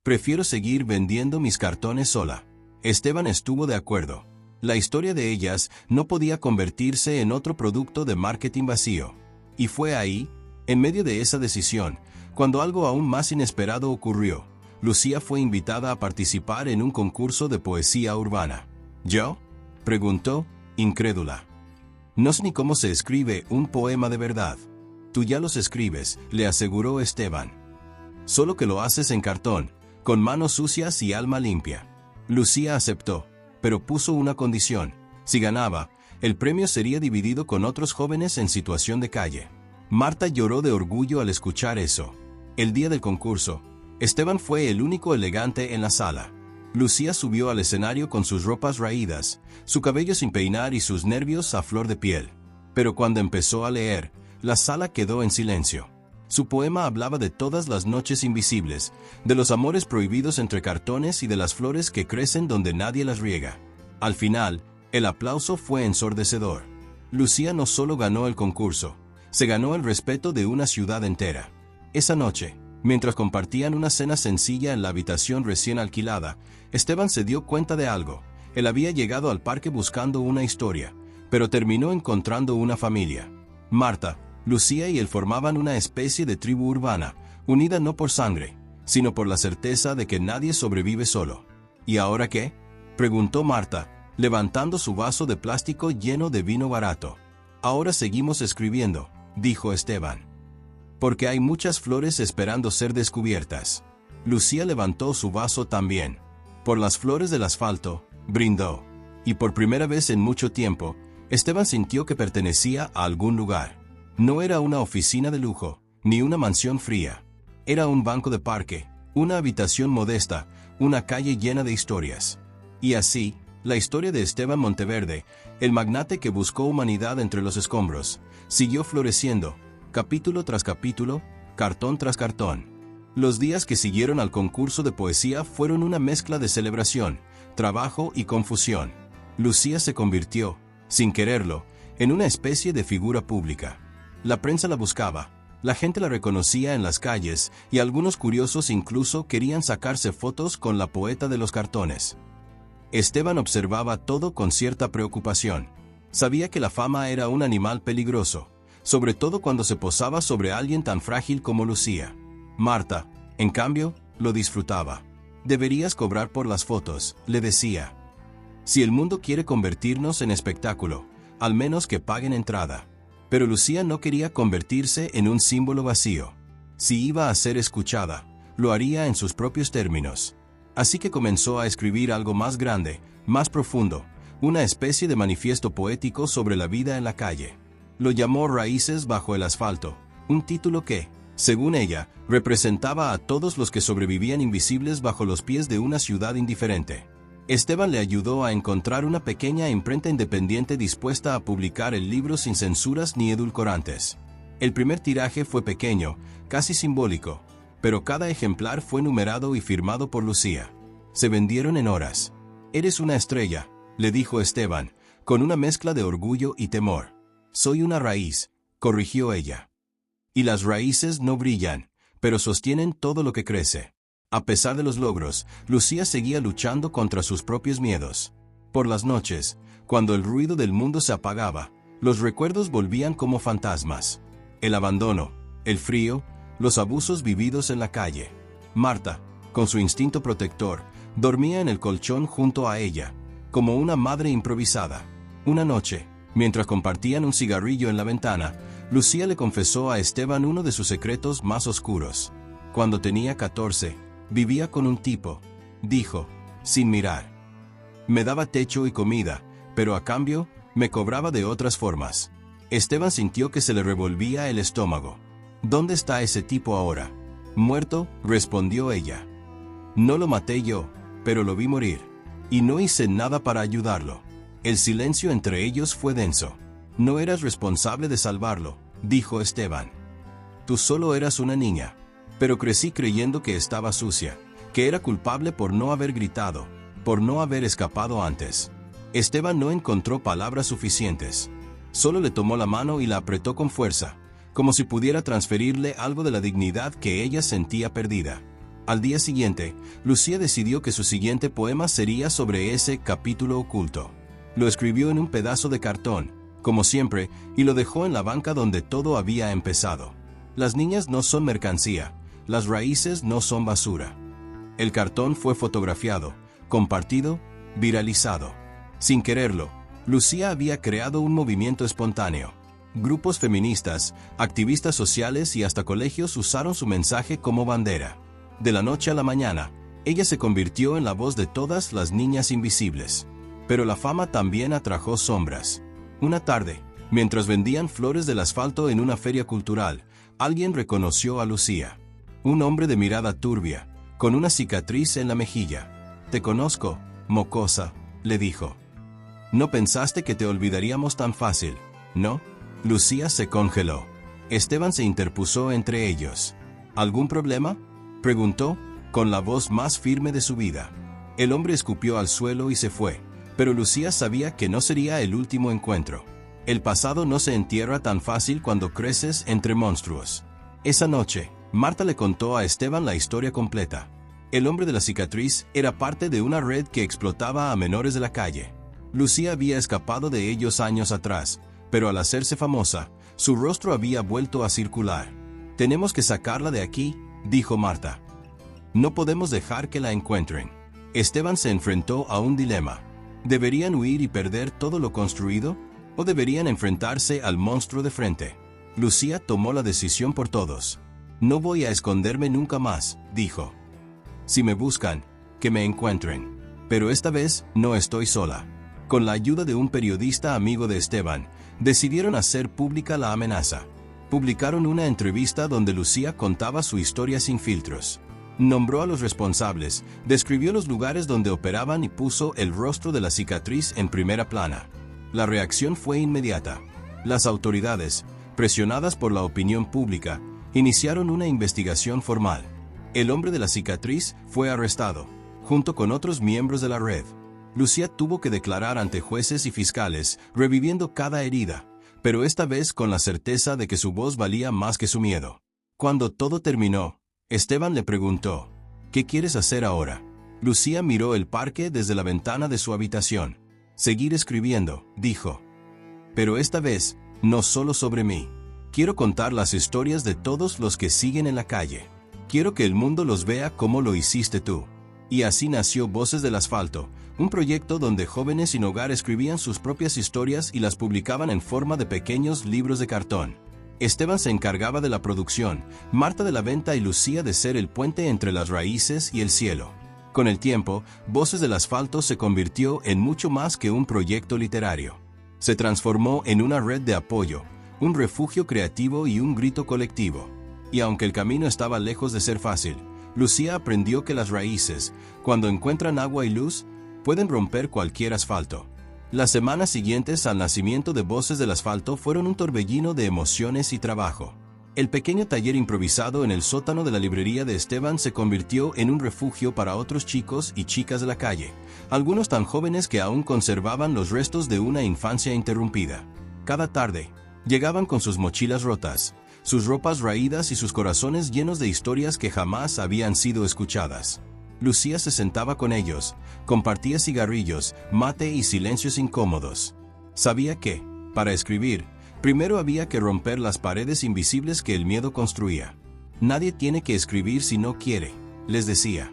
«Prefiero seguir vendiendo mis cartones sola». Esteban estuvo de acuerdo. La historia de ellas no podía convertirse en otro producto de marketing vacío. Y fue ahí, en medio de esa decisión, cuando algo aún más inesperado ocurrió. Lucía fue invitada a participar en un concurso de poesía urbana. ¿Yo?, preguntó, incrédula. «No sé ni cómo se escribe un poema de verdad». «Tú ya los escribes», le aseguró Esteban. «Solo que lo haces en cartón, con manos sucias y alma limpia». Lucía aceptó, pero puso una condición. Si ganaba, el premio sería dividido con otros jóvenes en situación de calle. Marta lloró de orgullo al escuchar eso. El día del concurso, Esteban fue el único elegante en la sala. Lucía subió al escenario con sus ropas raídas, su cabello sin peinar y sus nervios a flor de piel. Pero cuando empezó a leer, la sala quedó en silencio. Su poema hablaba de todas las noches invisibles, de los amores prohibidos entre cartones y de las flores que crecen donde nadie las riega. Al final, el aplauso fue ensordecedor. Lucía no solo ganó el concurso, se ganó el respeto de una ciudad entera. Esa noche, mientras compartían una cena sencilla en la habitación recién alquilada, Esteban se dio cuenta de algo. Él había llegado al parque buscando una historia, pero terminó encontrando una familia. Marta, Lucía y él formaban una especie de tribu urbana, unida no por sangre, sino por la certeza de que nadie sobrevive solo. «¿Y ahora qué?», preguntó Marta, levantando su vaso de plástico lleno de vino barato. «Ahora seguimos escribiendo», dijo Esteban. «Porque hay muchas flores esperando ser descubiertas». Lucía levantó su vaso también. «Por las flores del asfalto», brindó. Y por primera vez en mucho tiempo, Esteban sintió que pertenecía a algún lugar. No era una oficina de lujo, ni una mansión fría. Era un banco de parque, una habitación modesta, una calle llena de historias. Y así, la historia de Esteban Monteverde, el magnate que buscó humanidad entre los escombros, siguió floreciendo, capítulo tras capítulo, cartón tras cartón. Los días que siguieron al concurso de poesía fueron una mezcla de celebración, trabajo y confusión. Lucía se convirtió, sin quererlo, en una especie de figura pública. La prensa la buscaba, la gente la reconocía en las calles y algunos curiosos incluso querían sacarse fotos con la poeta de los cartones. Esteban observaba todo con cierta preocupación. Sabía que la fama era un animal peligroso, sobre todo cuando se posaba sobre alguien tan frágil como Lucía. Marta, en cambio, lo disfrutaba. «Deberías cobrar por las fotos», le decía. «Si el mundo quiere convertirnos en espectáculo, al menos que paguen entrada». Pero Lucía no quería convertirse en un símbolo vacío. Si iba a ser escuchada, lo haría en sus propios términos. Así que comenzó a escribir algo más grande, más profundo, una especie de manifiesto poético sobre la vida en la calle. Lo llamó Raíces bajo el asfalto, un título que, según ella, representaba a todos los que sobrevivían invisibles bajo los pies de una ciudad indiferente. Esteban le ayudó a encontrar una pequeña imprenta independiente dispuesta a publicar el libro sin censuras ni edulcorantes. El primer tiraje fue pequeño, casi simbólico, pero cada ejemplar fue numerado y firmado por Lucía. Se vendieron en horas. «Eres una estrella», le dijo Esteban, con una mezcla de orgullo y temor. «Soy una raíz», corrigió ella. «Y las raíces no brillan, pero sostienen todo lo que crece». A pesar de los logros, Lucía seguía luchando contra sus propios miedos. Por las noches, cuando el ruido del mundo se apagaba, los recuerdos volvían como fantasmas. El abandono, el frío, los abusos vividos en la calle. Marta, con su instinto protector, dormía en el colchón junto a ella, como una madre improvisada. Una noche, mientras compartían un cigarrillo en la ventana, Lucía le confesó a Esteban uno de sus secretos más oscuros. Cuando tenía 14, vivía con un tipo, dijo, sin mirar. Me daba techo y comida, pero a cambio, me cobraba de otras formas. Esteban sintió que se le revolvía el estómago. ¿Dónde está ese tipo ahora? Muerto, respondió ella. No lo maté yo, pero lo vi morir. Y no hice nada para ayudarlo. El silencio entre ellos fue denso. No eras responsable de salvarlo, dijo Esteban. Tú solo eras una niña. Pero crecí creyendo que estaba sucia, que era culpable por no haber gritado, por no haber escapado antes. Esteban no encontró palabras suficientes. Solo le tomó la mano y la apretó con fuerza, como si pudiera transferirle algo de la dignidad que ella sentía perdida. Al día siguiente, Lucía decidió que su siguiente poema sería sobre ese capítulo oculto. Lo escribió en un pedazo de cartón, como siempre, y lo dejó en la banca donde todo había empezado. Las niñas no son mercancía, las raíces no son basura. El cartón fue fotografiado, compartido, viralizado. Sin quererlo, Lucía había creado un movimiento espontáneo. Grupos feministas, activistas sociales y hasta colegios usaron su mensaje como bandera. De la noche a la mañana, ella se convirtió en la voz de todas las niñas invisibles. Pero la fama también atrajo sombras. Una tarde, mientras vendían flores del asfalto en una feria cultural, alguien reconoció a Lucía. Un hombre de mirada turbia, con una cicatriz en la mejilla. Te conozco, mocosa, le dijo. No pensaste que te olvidaríamos tan fácil, ¿no? Lucía se congeló. Esteban se interpuso entre ellos. ¿Algún problema?, preguntó, con la voz más firme de su vida. El hombre escupió al suelo y se fue, pero Lucía sabía que no sería el último encuentro. El pasado no se entierra tan fácil cuando creces entre monstruos. Esa noche, Marta le contó a Esteban la historia completa. El hombre de la cicatriz era parte de una red que explotaba a menores de la calle. Lucía había escapado de ellos años atrás, pero al hacerse famosa, su rostro había vuelto a circular. «Tenemos que sacarla de aquí», dijo Marta. «No podemos dejar que la encuentren». Esteban se enfrentó a un dilema. ¿Deberían huir y perder todo lo construido? ¿O deberían enfrentarse al monstruo de frente? Lucía tomó la decisión por todos. «No voy a esconderme nunca más», dijo. «Si me buscan, que me encuentren. Pero esta vez no estoy sola». Con la ayuda de un periodista amigo de Esteban, decidieron hacer pública la amenaza. Publicaron una entrevista donde Lucía contaba su historia sin filtros. Nombró a los responsables, describió los lugares donde operaban y puso el rostro de la cicatriz en primera plana. La reacción fue inmediata. Las autoridades, presionadas por la opinión pública, iniciaron una investigación formal. El hombre de la cicatriz fue arrestado, junto con otros miembros de la red. Lucía tuvo que declarar ante jueces y fiscales, reviviendo cada herida, pero esta vez con la certeza de que su voz valía más que su miedo. Cuando todo terminó, Esteban le preguntó, «¿Qué quieres hacer ahora?». Lucía miró el parque desde la ventana de su habitación. «Seguir escribiendo», dijo. «Pero esta vez, no solo sobre mí. Quiero contar las historias de todos los que siguen en la calle. Quiero que el mundo los vea como lo hiciste tú». Y así nació Voces del Asfalto, un proyecto donde jóvenes sin hogar escribían sus propias historias y las publicaban en forma de pequeños libros de cartón. Esteban se encargaba de la producción, Marta de la venta y Lucía de ser el puente entre las raíces y el cielo. Con el tiempo, Voces del Asfalto se convirtió en mucho más que un proyecto literario. Se transformó en una red de apoyo, un refugio creativo y un grito colectivo. Y aunque el camino estaba lejos de ser fácil, Lucía aprendió que las raíces, cuando encuentran agua y luz, pueden romper cualquier asfalto. Las semanas siguientes al nacimiento de Voces del Asfalto fueron un torbellino de emociones y trabajo. El pequeño taller improvisado en el sótano de la librería de Esteban se convirtió en un refugio para otros chicos y chicas de la calle, algunos tan jóvenes que aún conservaban los restos de una infancia interrumpida. Cada tarde, llegaban con sus mochilas rotas, sus ropas raídas y sus corazones llenos de historias que jamás habían sido escuchadas. Lucía se sentaba con ellos, compartía cigarrillos, mate y silencios incómodos. Sabía que, para escribir, primero había que romper las paredes invisibles que el miedo construía. Nadie tiene que escribir si no quiere, les decía.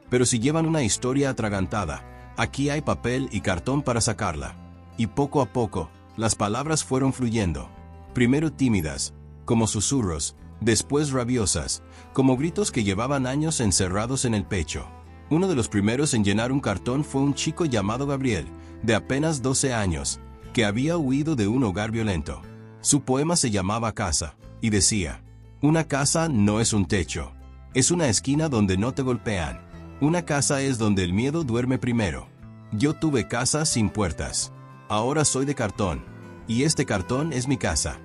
Pero si llevan una historia atragantada, aquí hay papel y cartón para sacarla. Y poco a poco, las palabras fueron fluyendo. Primero tímidas, como susurros, después rabiosas, como gritos que llevaban años encerrados en el pecho. Uno de los primeros en llenar un cartón fue un chico llamado Gabriel, de apenas 12 años, que había huido de un hogar violento. Su poema se llamaba Casa, y decía: una casa no es un techo, es una esquina donde no te golpean. Una casa es donde el miedo duerme primero. Yo tuve casa sin puertas. Ahora soy de cartón, y este cartón es mi casa.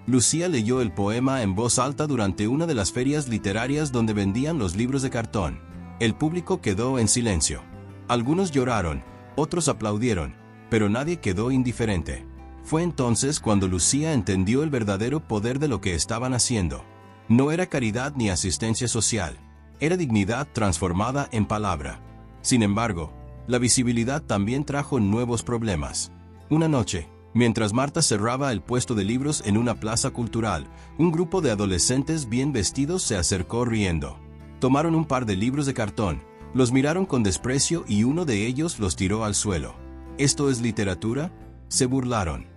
Lucía leyó el poema en voz alta durante una de las ferias literarias donde vendían los libros de cartón. El público quedó en silencio. Algunos lloraron, otros aplaudieron, pero nadie quedó indiferente. Fue entonces cuando Lucía entendió el verdadero poder de lo que estaban haciendo. No era caridad ni asistencia social, era dignidad transformada en palabra. Sin embargo, la visibilidad también trajo nuevos problemas. Una noche, mientras Marta cerraba el puesto de libros en una plaza cultural, un grupo de adolescentes bien vestidos se acercó riendo. Tomaron un par de libros de cartón, los miraron con desprecio y uno de ellos los tiró al suelo. ¿Esto es literatura?, se burlaron.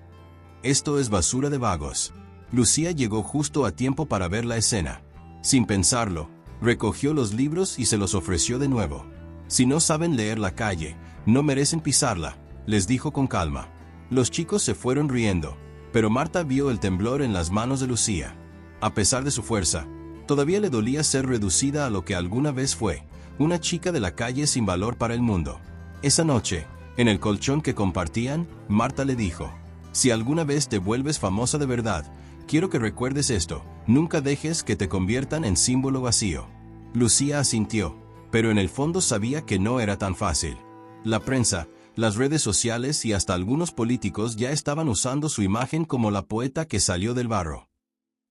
Esto es basura de vagos. Lucía llegó justo a tiempo para ver la escena. Sin pensarlo, recogió los libros y se los ofreció de nuevo. Si no saben leer la calle, no merecen pisarla, les dijo con calma. Los chicos se fueron riendo, pero Marta vio el temblor en las manos de Lucía. A pesar de su fuerza, todavía le dolía ser reducida a lo que alguna vez fue, una chica de la calle sin valor para el mundo. Esa noche, en el colchón que compartían, Marta le dijo: si alguna vez te vuelves famosa de verdad, quiero que recuerdes esto, nunca dejes que te conviertan en símbolo vacío. Lucía asintió, pero en el fondo sabía que no era tan fácil. La prensa, las redes sociales y hasta algunos políticos ya estaban usando su imagen como la poeta que salió del barro.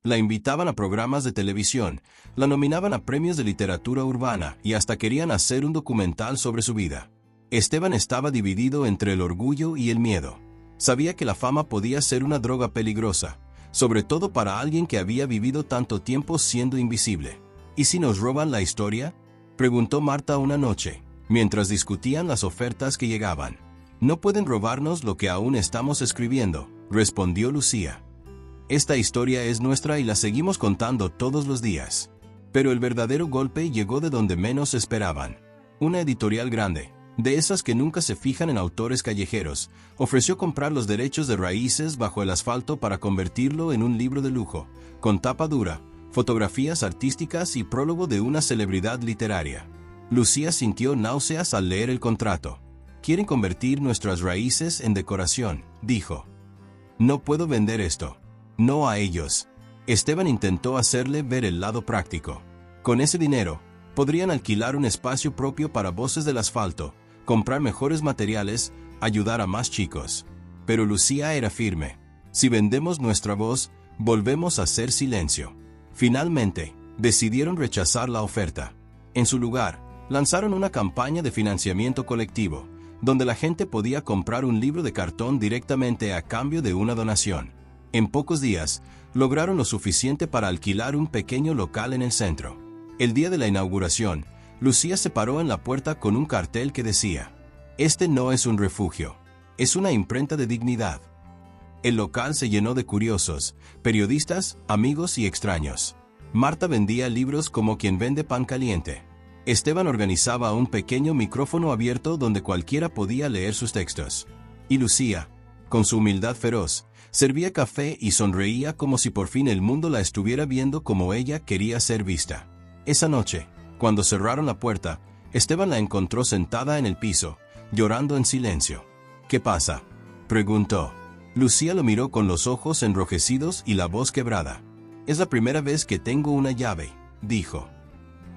La invitaban a programas de televisión, la nominaban a premios de literatura urbana y hasta querían hacer un documental sobre su vida. Esteban estaba dividido entre el orgullo y el miedo. Sabía que la fama podía ser una droga peligrosa, sobre todo para alguien que había vivido tanto tiempo siendo invisible. ¿Y si nos roban la historia?, preguntó Marta una noche, mientras discutían las ofertas que llegaban. No pueden robarnos lo que aún estamos escribiendo, respondió Lucía. Esta historia es nuestra y la seguimos contando todos los días. Pero el verdadero golpe llegó de donde menos esperaban. Una editorial grande, de esas que nunca se fijan en autores callejeros, ofreció comprar los derechos de Raíces bajo el asfalto para convertirlo en un libro de lujo, con tapa dura, fotografías artísticas y prólogo de una celebridad literaria. Lucía sintió náuseas al leer el contrato. Quieren convertir nuestras raíces en decoración, dijo. No puedo vender esto. No a ellos. Esteban intentó hacerle ver el lado práctico. Con ese dinero, podrían alquilar un espacio propio para Voces del Asfalto, comprar mejores materiales, ayudar a más chicos. Pero Lucía era firme. Si vendemos nuestra voz, volvemos a hacer silencio. Finalmente, decidieron rechazar la oferta. En su lugar, lanzaron una campaña de financiamiento colectivo, donde la gente podía comprar un libro de cartón directamente a cambio de una donación. En pocos días, lograron lo suficiente para alquilar un pequeño local en el centro. El día de la inauguración, Lucía se paró en la puerta con un cartel que decía: este no es un refugio, es una imprenta de dignidad. El local se llenó de curiosos, periodistas, amigos y extraños. Marta vendía libros como quien vende pan caliente. Esteban organizaba un pequeño micrófono abierto donde cualquiera podía leer sus textos. Y Lucía, con su humildad feroz, servía café y sonreía como si por fin el mundo la estuviera viendo como ella quería ser vista. Esa noche, cuando cerraron la puerta, Esteban la encontró sentada en el piso, llorando en silencio. ¿Qué pasa?, preguntó. Lucía lo miró con los ojos enrojecidos y la voz quebrada. Es la primera vez que tengo una llave, dijo.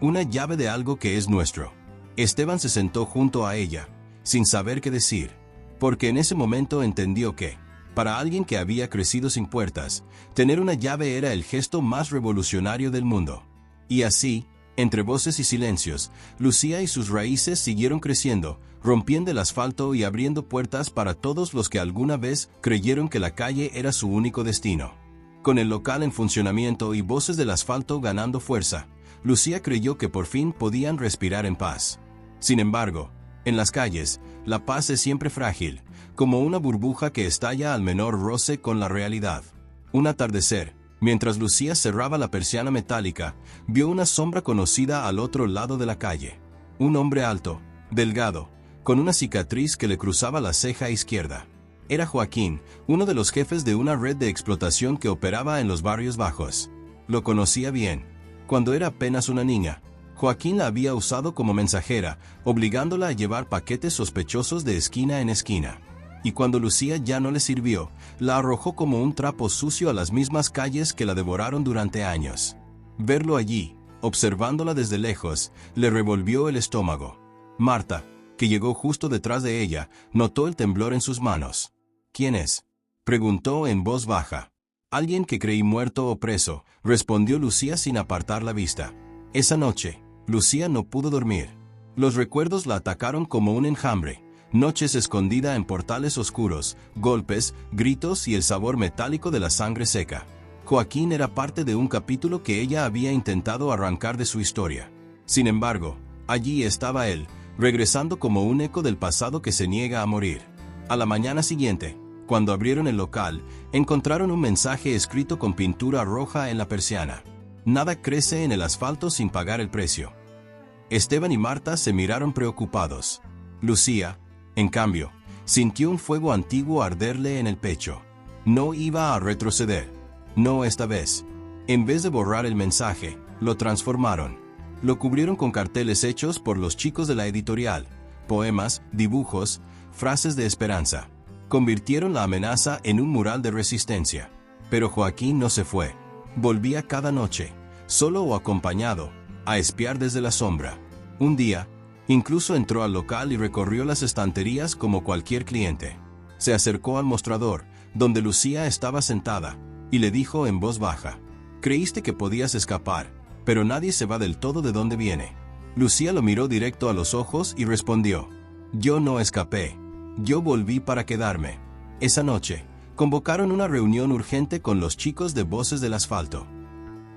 Una llave de algo que es nuestro. Esteban se sentó junto a ella, sin saber qué decir, porque en ese momento entendió que Para alguien que había crecido sin puertas, tener una llave era el gesto más revolucionario del mundo. Y así, entre voces y silencios, Lucía y sus raíces siguieron creciendo, rompiendo el asfalto y abriendo puertas para todos los que alguna vez creyeron que la calle era su único destino. Con el local en funcionamiento y voces del asfalto ganando fuerza, Lucía creyó que por fin podían respirar en paz. Sin embargo, en las calles, la paz es siempre frágil, como una burbuja que estalla al menor roce con la realidad. Un atardecer, mientras Lucía cerraba la persiana metálica, vio una sombra conocida al otro lado de la calle. Un hombre alto, delgado, con una cicatriz que le cruzaba la ceja izquierda. Era Joaquín, uno de los jefes de una red de explotación que operaba en los barrios bajos. Lo conocía bien. Cuando era apenas una niña, Joaquín la había usado como mensajera, obligándola a llevar paquetes sospechosos de esquina en esquina. Y cuando Lucía ya no le sirvió, la arrojó como un trapo sucio a las mismas calles que la devoraron durante años. Verlo allí, observándola desde lejos, le revolvió el estómago. Marta, que llegó justo detrás de ella, notó el temblor en sus manos. «¿Quién es?», preguntó en voz baja. «Alguien que creí muerto o preso», respondió Lucía sin apartar la vista. Esa noche, Lucía no pudo dormir. Los recuerdos la atacaron como un enjambre. Noches escondida en portales oscuros, golpes, gritos y el sabor metálico de la sangre seca. Joaquín era parte de un capítulo que ella había intentado arrancar de su historia. Sin embargo, allí estaba él, regresando como un eco del pasado que se niega a morir. A la mañana siguiente, cuando abrieron el local, encontraron un mensaje escrito con pintura roja en la persiana. Nada crece en el asfalto sin pagar el precio. Esteban y Marta se miraron preocupados. Lucía, en cambio, sintió un fuego antiguo arderle en el pecho. No iba a retroceder. No esta vez. En vez de borrar el mensaje, lo transformaron. Lo cubrieron con carteles hechos por los chicos de la editorial, poemas, dibujos, frases de esperanza. Convirtieron la amenaza en un mural de resistencia. Pero Joaquín no se fue. Volvía cada noche, solo o acompañado, a espiar desde la sombra. Un día, incluso entró al local y recorrió las estanterías como cualquier cliente. Se acercó al mostrador, donde Lucía estaba sentada, y le dijo en voz baja: «Creíste que podías escapar, pero nadie se va del todo de donde viene». Lucía lo miró directo a los ojos y respondió: «Yo no escapé. Yo volví para quedarme». Esa noche, convocaron una reunión urgente con los chicos de Voces del Asfalto.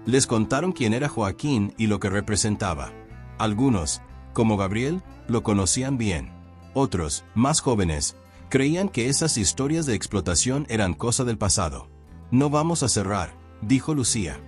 Les contaron quién era Joaquín y lo que representaba. Algunos, como Gabriel, lo conocían bien. Otros, más jóvenes, creían que esas historias de explotación eran cosa del pasado. «No vamos a cerrar», dijo Lucía.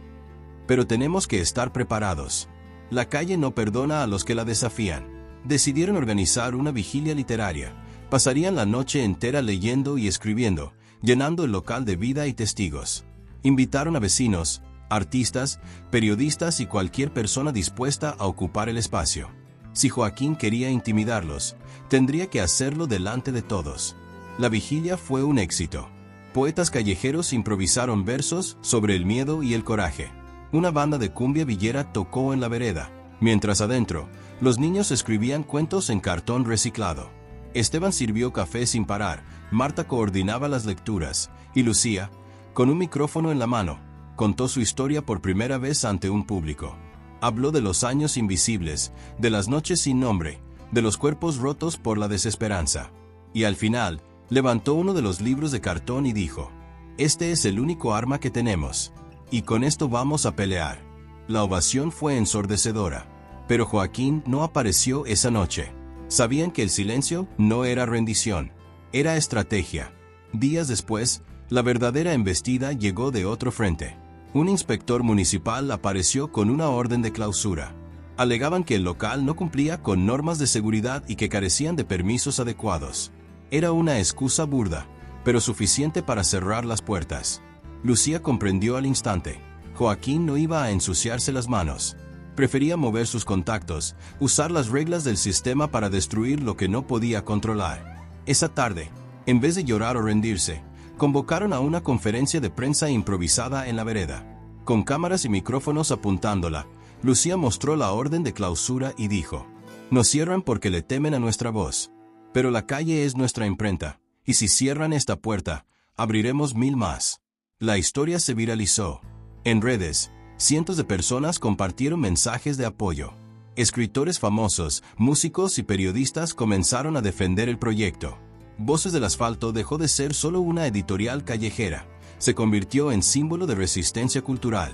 «Pero tenemos que estar preparados. La calle no perdona a los que la desafían». Decidieron organizar una vigilia literaria. Pasarían la noche entera leyendo y escribiendo, llenando el local de vida y testigos. Invitaron a vecinos, artistas, periodistas y cualquier persona dispuesta a ocupar el espacio. Si Joaquín quería intimidarlos, tendría que hacerlo delante de todos. La vigilia fue un éxito. Poetas callejeros improvisaron versos sobre el miedo y el coraje. Una banda de cumbia villera tocó en la vereda, mientras adentro, los niños escribían cuentos en cartón reciclado. Esteban sirvió café sin parar, Marta coordinaba las lecturas, y Lucía, con un micrófono en la mano, contó su historia por primera vez ante un público. Habló de los años invisibles, de las noches sin nombre, de los cuerpos rotos por la desesperanza. Y al final, levantó uno de los libros de cartón y dijo: «Este es el único arma que tenemos. Y con esto vamos a pelear». La ovación fue ensordecedora. Pero Joaquín no apareció esa noche. Sabían que el silencio no era rendición, era estrategia. Días después, la verdadera embestida llegó de otro frente. Un inspector municipal apareció con una orden de clausura. Alegaban que el local no cumplía con normas de seguridad y que carecían de permisos adecuados. Era una excusa burda, pero suficiente para cerrar las puertas. Lucía comprendió al instante. Joaquín no iba a ensuciarse las manos. Prefería mover sus contactos, usar las reglas del sistema para destruir lo que no podía controlar. Esa tarde, en vez de llorar o rendirse, convocaron a una conferencia de prensa improvisada en la vereda. Con cámaras y micrófonos apuntándola, Lucía mostró la orden de clausura y dijo: «Nos cierran porque le temen a nuestra voz. Pero la calle es nuestra imprenta, y si cierran esta puerta, Abriremos 1000 más. La historia se viralizó. En redes, cientos de personas compartieron mensajes de apoyo. Escritores famosos, músicos y periodistas comenzaron a defender el proyecto. Voces del Asfalto dejó de ser solo una editorial callejera. Se convirtió en símbolo de resistencia cultural.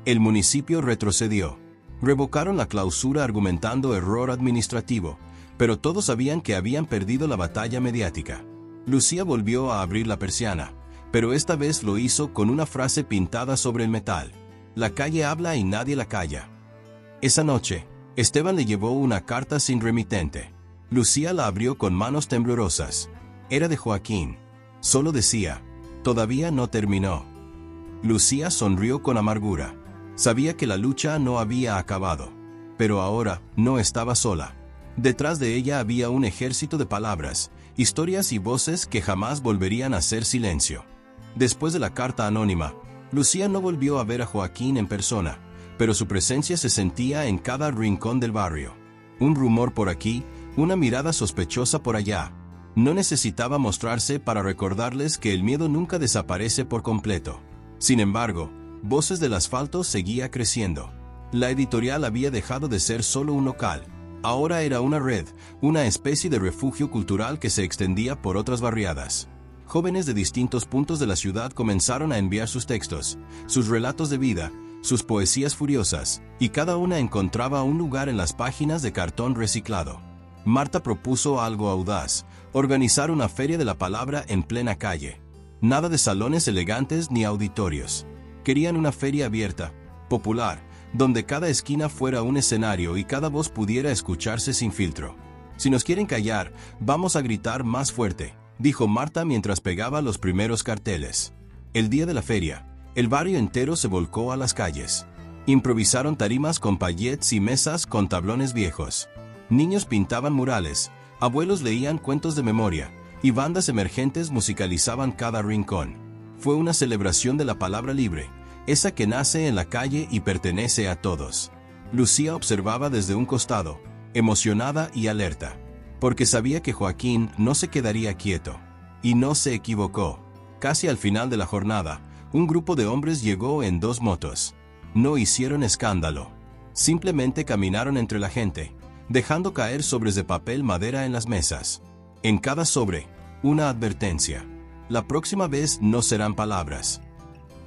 El municipio retrocedió. Revocaron la clausura argumentando error administrativo, pero todos sabían que habían perdido la batalla mediática. Lucía volvió a abrir la persiana, pero esta vez lo hizo con una frase pintada sobre el metal. La calle habla y nadie la calla. Esa noche, Esteban le llevó una carta sin remitente. Lucía la abrió con manos temblorosas. Era de Joaquín. Solo decía, todavía no terminó. Lucía sonrió con amargura. Sabía que la lucha no había acabado. Pero ahora no estaba sola. Detrás de ella había un ejército de palabras, historias y voces que jamás volverían a hacer silencio. Después de la carta anónima, Lucía no volvió a ver a Joaquín en persona, pero su presencia se sentía en cada rincón del barrio. Un rumor por aquí, una mirada sospechosa por allá. No necesitaba mostrarse para recordarles que el miedo nunca desaparece por completo. Sin embargo, Voces del Asfalto seguía creciendo. La editorial había dejado de ser solo un local. Ahora era una red, una especie de refugio cultural que se extendía por otras barriadas. Jóvenes de distintos puntos de la ciudad comenzaron a enviar sus textos, sus relatos de vida, sus poesías furiosas, y cada una encontraba un lugar en las páginas de cartón reciclado. Marta propuso algo audaz: organizar una feria de la palabra en plena calle. Nada de salones elegantes ni auditorios. Querían una feria abierta, popular, donde cada esquina fuera un escenario y cada voz pudiera escucharse sin filtro. Si nos quieren callar, vamos a gritar más fuerte, dijo Marta mientras pegaba los primeros carteles. El día de la feria, el barrio entero se volcó a las calles. Improvisaron tarimas con pallets y mesas con tablones viejos. Niños pintaban murales, abuelos leían cuentos de memoria, y bandas emergentes musicalizaban cada rincón. Fue una celebración de la palabra libre, esa que nace en la calle y pertenece a todos. Lucía observaba desde un costado, emocionada y alerta, porque sabía que Joaquín no se quedaría quieto. Y no se equivocó. Casi al final de la jornada, un grupo de hombres llegó en 2 motos. No hicieron escándalo. Simplemente caminaron entre la gente, dejando caer sobres de papel madera en las mesas. En cada sobre, una advertencia. La próxima vez no serán palabras.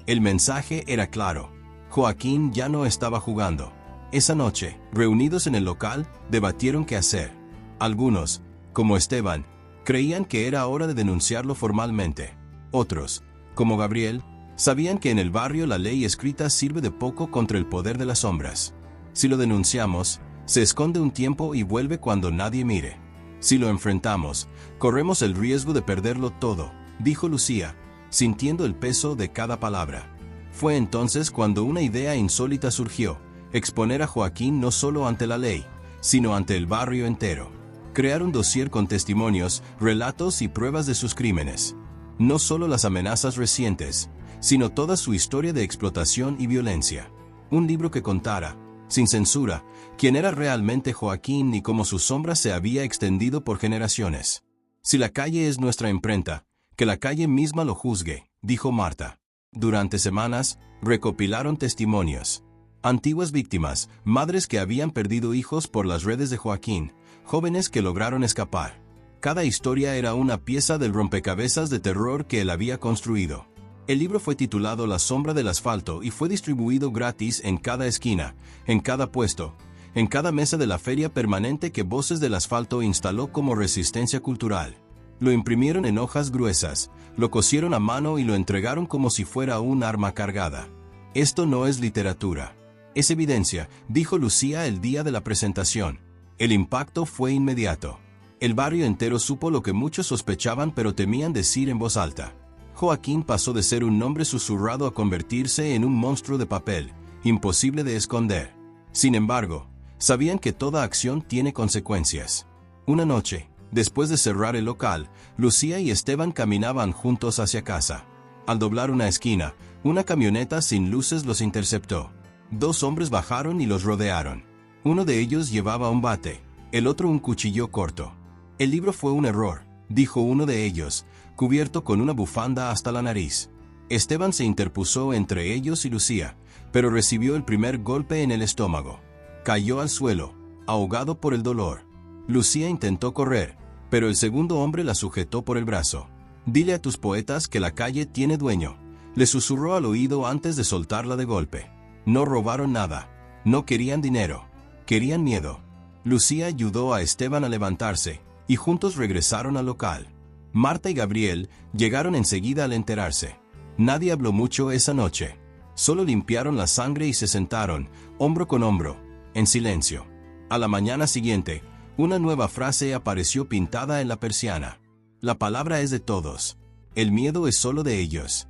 El mensaje era claro. Joaquín ya no estaba jugando. Esa noche, reunidos en el local, debatieron qué hacer. Algunos, como Esteban, creían que era hora de denunciarlo formalmente. Otros, como Gabriel, sabían que en el barrio la ley escrita sirve de poco contra el poder de las sombras. Si lo denunciamos, se esconde un tiempo y vuelve cuando nadie mire. Si lo enfrentamos, corremos el riesgo de perderlo todo, dijo Lucía, sintiendo el peso de cada palabra. Fue entonces cuando una idea insólita surgió: exponer a Joaquín no solo ante la ley, sino ante el barrio entero. Crear un dossier con testimonios, relatos y pruebas de sus crímenes. No solo las amenazas recientes, sino toda su historia de explotación y violencia. Un libro que contara, sin censura, quién era realmente Joaquín y cómo su sombra se había extendido por generaciones. Si la calle es nuestra imprenta, que la calle misma lo juzgue, dijo Marta. Durante semanas, recopilaron testimonios. Antiguas víctimas, madres que habían perdido hijos por las redes de Joaquín, jóvenes que lograron escapar. Cada historia era una pieza del rompecabezas de terror que él había construido. El libro fue titulado La sombra del asfalto y fue distribuido gratis en cada esquina, en cada puesto, en cada mesa de la feria permanente que Voces del Asfalto instaló como resistencia cultural. Lo imprimieron en hojas gruesas, lo cosieron a mano y lo entregaron como si fuera un arma cargada. Esto no es literatura. Es evidencia, dijo Lucía el día de la presentación. El impacto fue inmediato. El barrio entero supo lo que muchos sospechaban pero temían decir en voz alta. Joaquín pasó de ser un nombre susurrado a convertirse en un monstruo de papel, imposible de esconder. Sin embargo, sabían que toda acción tiene consecuencias. Una noche, después de cerrar el local, Lucía y Esteban caminaban juntos hacia casa. Al doblar una esquina, una camioneta sin luces los interceptó. 2 hombres bajaron y los rodearon. Uno de ellos llevaba un bate, el otro un cuchillo corto. El libro fue un error, dijo uno de ellos. cubierto con una bufanda hasta la nariz. Esteban se interpuso entre ellos y Lucía, pero recibió el primer golpe en el estómago. Cayó al suelo, ahogado por el dolor. Lucía intentó correr, pero el segundo hombre la sujetó por el brazo. «Dile a tus poetas que la calle tiene dueño», le susurró al oído antes de soltarla de golpe. No robaron nada. No querían dinero. Querían miedo. Lucía ayudó a Esteban a levantarse, y juntos regresaron al local. Marta y Gabriel llegaron enseguida al enterarse. Nadie habló mucho esa noche. Solo limpiaron la sangre y se sentaron, hombro con hombro, en silencio. A la mañana siguiente, una nueva frase apareció pintada en la persiana. La palabra es de todos. El miedo es solo de ellos.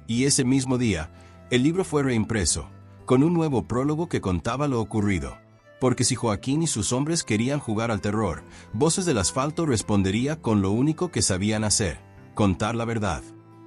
Y ese mismo día, el libro fue reimpreso, con un nuevo prólogo que contaba lo ocurrido. Porque si Joaquín y sus hombres querían jugar al terror, Voces del Asfalto respondería con lo único que sabían hacer: contar la verdad.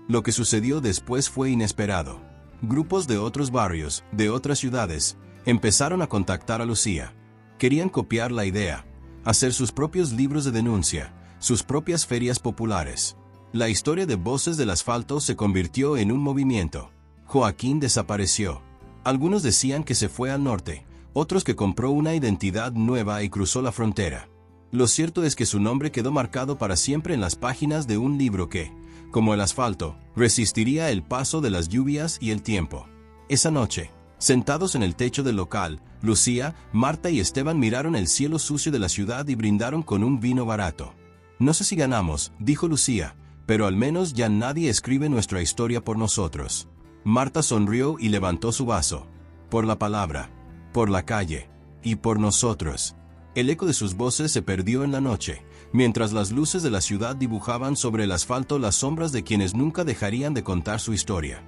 Lo que sucedió después fue inesperado. Grupos de otros barrios, de otras ciudades, empezaron a contactar a Lucía. Querían copiar la idea, hacer sus propios libros de denuncia, sus propias ferias populares. La historia de Voces del Asfalto se convirtió en un movimiento. Joaquín desapareció. Algunos decían que se fue al norte, otros que compró una identidad nueva y cruzó la frontera. Lo cierto es que su nombre quedó marcado para siempre en las páginas de un libro que, como el asfalto, resistiría el paso de las lluvias y el tiempo. Esa noche, sentados en el techo del local, Lucía, Marta y Esteban miraron el cielo sucio de la ciudad y brindaron con un vino barato. «No sé si ganamos», dijo Lucía, «pero al menos ya nadie escribe nuestra historia por nosotros». Marta sonrió y levantó su vaso. «Por la palabra, por la calle, y por nosotros». El eco de sus voces se perdió en la noche, mientras las luces de la ciudad dibujaban sobre el asfalto las sombras de quienes nunca dejarían de contar su historia.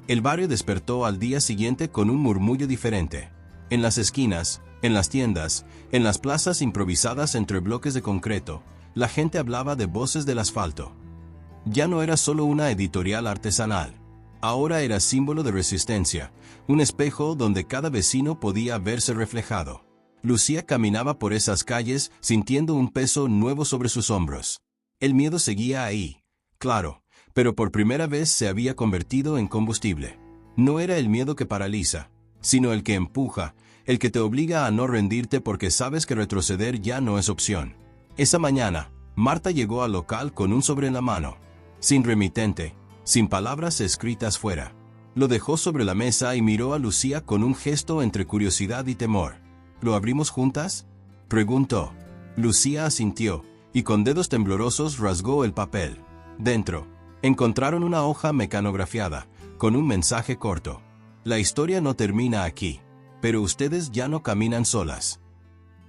El barrio despertó al día siguiente con un murmullo diferente. En las esquinas, en las tiendas, en las plazas improvisadas entre bloques de concreto, la gente hablaba de Voces del Asfalto. Ya no era solo una editorial artesanal. Ahora era símbolo de resistencia, un espejo donde cada vecino podía verse reflejado. Lucía caminaba por esas calles sintiendo un peso nuevo sobre sus hombros. El miedo seguía ahí, claro, pero por primera vez se había convertido en combustible. No era el miedo que paraliza, sino el que empuja, el que te obliga a no rendirte porque sabes que retroceder ya no es opción. Esa mañana, Marta llegó al local con un sobre en la mano, sin remitente, sin palabras escritas fuera. Lo dejó sobre la mesa y miró a Lucía con un gesto entre curiosidad y temor. «¿Lo abrimos juntas?», preguntó. Lucía asintió, y con dedos temblorosos rasgó el papel. Dentro, encontraron una hoja mecanografiada, con un mensaje corto. «La historia no termina aquí, pero ustedes ya no caminan solas».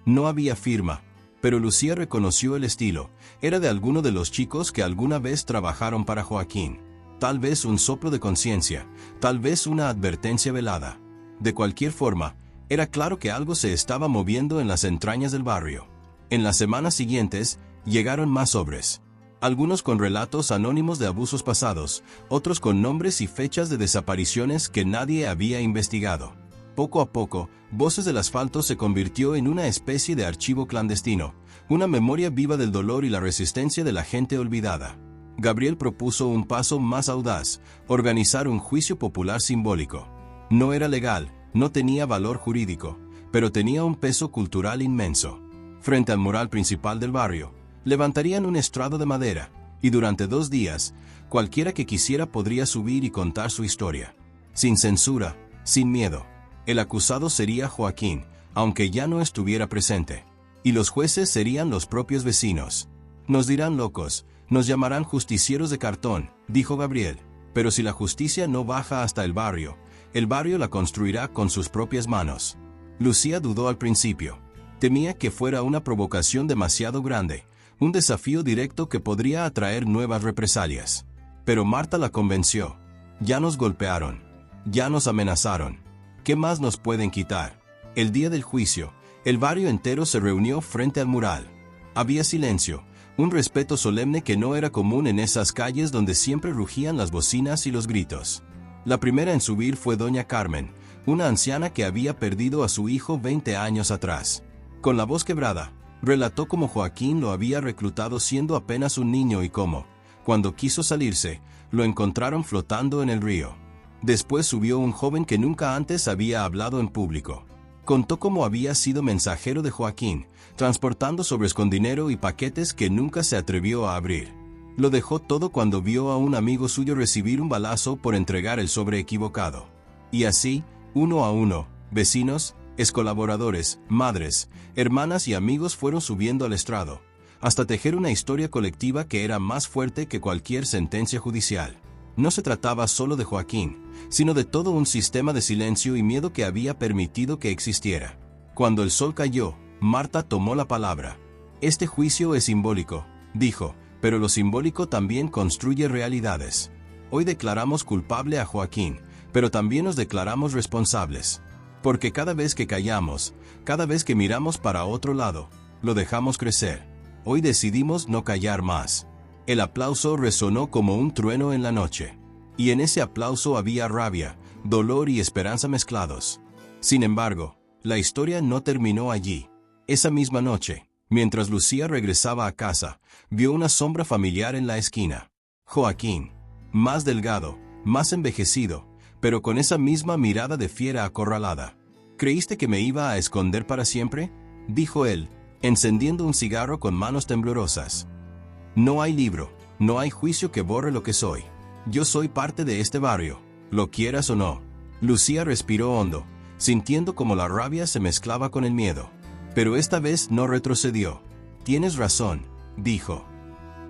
No había firma, pero Lucía reconoció el estilo. Era de alguno de los chicos que alguna vez trabajaron para Joaquín. Tal vez un soplo de conciencia, tal vez una advertencia velada. De cualquier forma, era claro que algo se estaba moviendo en las entrañas del barrio. En las semanas siguientes, llegaron más sobres. Algunos con relatos anónimos de abusos pasados, otros con nombres y fechas de desapariciones que nadie había investigado. Poco a poco, Voces del Asfalto se convirtió en una especie de archivo clandestino, una memoria viva del dolor y la resistencia de la gente olvidada. Gabriel propuso un paso más audaz: organizar un juicio popular simbólico. No era legal, no tenía valor jurídico, pero tenía un peso cultural inmenso. Frente al mural principal del barrio, levantarían un estrado de madera, y durante 2 días, cualquiera que quisiera podría subir y contar su historia. Sin censura, sin miedo. El acusado sería Joaquín, aunque ya no estuviera presente. Y los jueces serían los propios vecinos. «Nos dirán locos, nos llamarán justicieros de cartón», dijo Gabriel. «Pero si la justicia no baja hasta el barrio la construirá con sus propias manos». Lucía dudó al principio. Temía que fuera una provocación demasiado grande, un desafío directo que podría atraer nuevas represalias. Pero Marta la convenció. «Ya nos golpearon. Ya nos amenazaron. ¿Qué más nos pueden quitar?». El día del juicio, el barrio entero se reunió frente al mural. Había silencio, un respeto solemne que no era común en esas calles donde siempre rugían las bocinas y los gritos. La primera en subir fue doña Carmen, una anciana que había perdido a su hijo 20 años atrás. Con la voz quebrada, relató cómo Joaquín lo había reclutado siendo apenas un niño y cómo, Cuando quiso salirse, lo encontraron flotando en el río. Después subió un joven que nunca antes había hablado en público. Contó cómo había sido mensajero de Joaquín, transportando sobres con dinero y paquetes que nunca se atrevió a abrir. Lo dejó todo cuando vio a un amigo suyo recibir un balazo por entregar el sobre equivocado. Y así, uno a uno, vecinos, excolaboradores, madres, hermanas y amigos fueron subiendo al estrado, hasta tejer una historia colectiva que era más fuerte que cualquier sentencia judicial. No se trataba solo de Joaquín, sino de todo un sistema de silencio y miedo que había permitido que existiera. Cuando el sol cayó, Marta tomó la palabra. Este juicio es simbólico, dijo, pero lo simbólico también construye realidades. Hoy declaramos culpable a Joaquín, pero también nos declaramos responsables. Porque cada vez que callamos, cada vez que miramos para otro lado, lo dejamos crecer. Hoy decidimos no callar más. El aplauso resonó como un trueno en la noche. Y en ese aplauso había rabia, dolor y esperanza mezclados. Sin embargo, la historia no terminó allí. Esa misma noche, mientras Lucía regresaba a casa, vio una sombra familiar en la esquina. Joaquín, más delgado, más envejecido, pero con esa misma mirada de fiera acorralada. ¿Creíste que me iba a esconder para siempre?, dijo él, encendiendo un cigarro con manos temblorosas. No hay libro, no hay juicio que borre lo que soy. Yo soy parte de este barrio, lo quieras o no. Lucía respiró hondo, sintiendo como la rabia se mezclaba con el miedo. Pero esta vez no retrocedió. Tienes razón, dijo.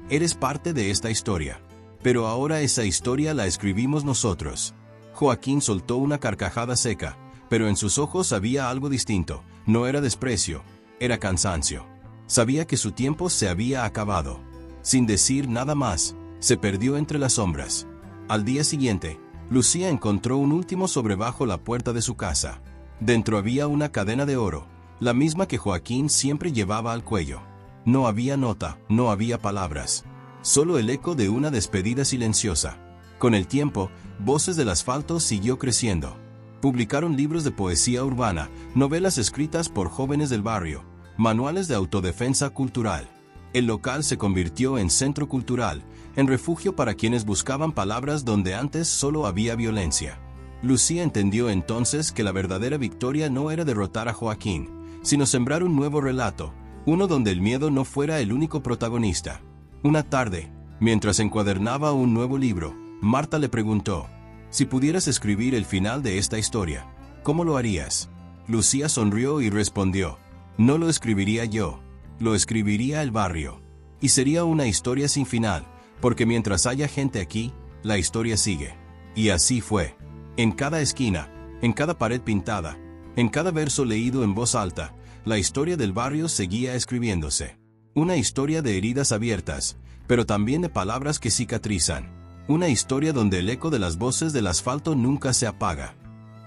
Eres parte de esta historia. Pero ahora esa historia la escribimos nosotros. Joaquín soltó una carcajada seca, pero en sus ojos había algo distinto. No era desprecio, era cansancio. Sabía que su tiempo se había acabado. Sin decir nada más, se perdió entre las sombras. Al día siguiente, Lucía encontró un último sobre bajo la puerta de su casa. Dentro había una cadena de oro, la misma que Joaquín siempre llevaba al cuello. No había nota, no había palabras. Solo el eco de una despedida silenciosa. Con el tiempo, Voces del Asfalto siguió creciendo. Publicaron libros de poesía urbana, novelas escritas por jóvenes del barrio, manuales de autodefensa cultural. El local se convirtió en centro cultural, en refugio para quienes buscaban palabras donde antes solo había violencia. Lucía entendió entonces que la verdadera victoria no era derrotar a Joaquín, sino sembrar un nuevo relato, uno donde el miedo no fuera el único protagonista. Una tarde, mientras encuadernaba un nuevo libro, Marta le preguntó, si pudieras escribir el final de esta historia, ¿cómo lo harías? Lucía sonrió y respondió, no lo escribiría yo, lo escribiría el barrio. Y sería una historia sin final, porque mientras haya gente aquí, la historia sigue. Y así fue. En cada esquina, en cada pared pintada, en cada verso leído en voz alta, la historia del barrio seguía escribiéndose. Una historia de heridas abiertas, pero también de palabras que cicatrizan. Una historia donde el eco de las voces del asfalto nunca se apaga.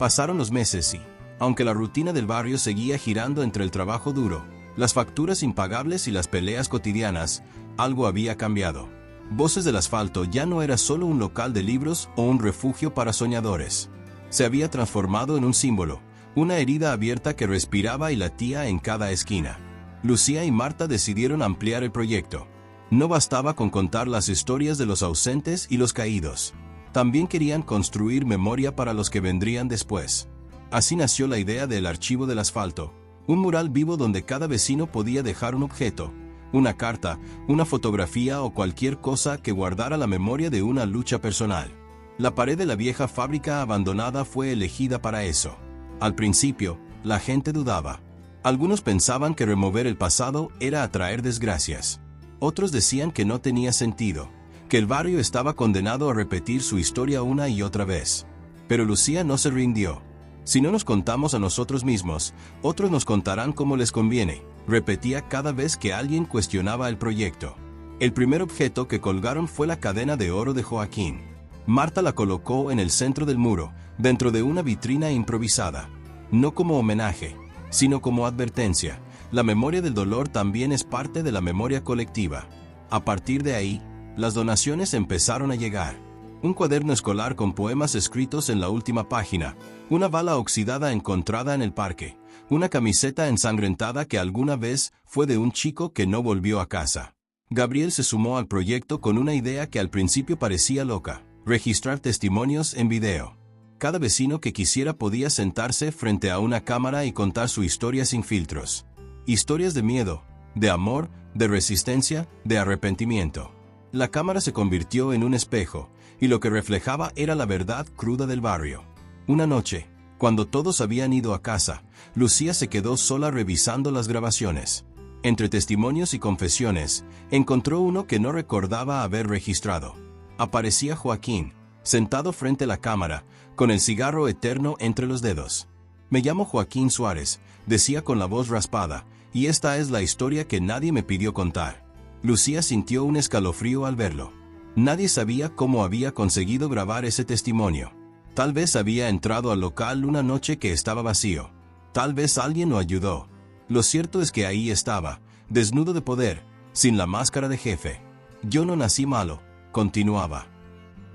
Pasaron los meses y, aunque la rutina del barrio seguía girando entre el trabajo duro, las facturas impagables y las peleas cotidianas, algo había cambiado. Voces del Asfalto ya no era solo un local de libros o un refugio para soñadores. Se había transformado en un símbolo, una herida abierta que respiraba y latía en cada esquina. Lucía y Marta decidieron ampliar el proyecto. No bastaba con contar las historias de los ausentes y los caídos. También querían construir memoria para los que vendrían después. Así nació la idea del Archivo del Asfalto, un mural vivo donde cada vecino podía dejar un objeto, una carta, una fotografía o cualquier cosa que guardara la memoria de una lucha personal. La pared de la vieja fábrica abandonada fue elegida para eso. Al principio, la gente dudaba. Algunos pensaban que remover el pasado era atraer desgracias. Otros decían que no tenía sentido, que el barrio estaba condenado a repetir su historia una y otra vez. Pero Lucía no se rindió. Si no nos contamos a nosotros mismos, otros nos contarán como les conviene, repetía cada vez que alguien cuestionaba el proyecto. El primer objeto que colgaron fue la cadena de oro de Joaquín. Marta la colocó en el centro del muro, dentro de una vitrina improvisada. No como homenaje, sino como advertencia. La memoria del dolor también es parte de la memoria colectiva. A partir de ahí, las donaciones empezaron a llegar. Un cuaderno escolar con poemas escritos en la última página, una bala oxidada encontrada en el parque, una camiseta ensangrentada que alguna vez fue de un chico que no volvió a casa. Gabriel se sumó al proyecto con una idea que al principio parecía loca: registrar testimonios en video. Cada vecino que quisiera podía sentarse frente a una cámara y contar su historia sin filtros. Historias de miedo, de amor, de resistencia, de arrepentimiento. La cámara se convirtió en un espejo, y lo que reflejaba era la verdad cruda del barrio. Una noche, cuando todos habían ido a casa, Lucía se quedó sola revisando las grabaciones. Entre testimonios y confesiones, encontró uno que no recordaba haber registrado. Aparecía Joaquín, sentado frente a la cámara, con el cigarro eterno entre los dedos. «Me llamo Joaquín Suárez», decía con la voz raspada, «y esta es la historia que nadie me pidió contar». Lucía sintió un escalofrío al verlo. Nadie sabía cómo había conseguido grabar ese testimonio. Tal vez había entrado al local una noche que estaba vacío. Tal vez alguien lo ayudó. Lo cierto es que ahí estaba, desnudo de poder, sin la máscara de jefe. «Yo no nací malo», continuaba.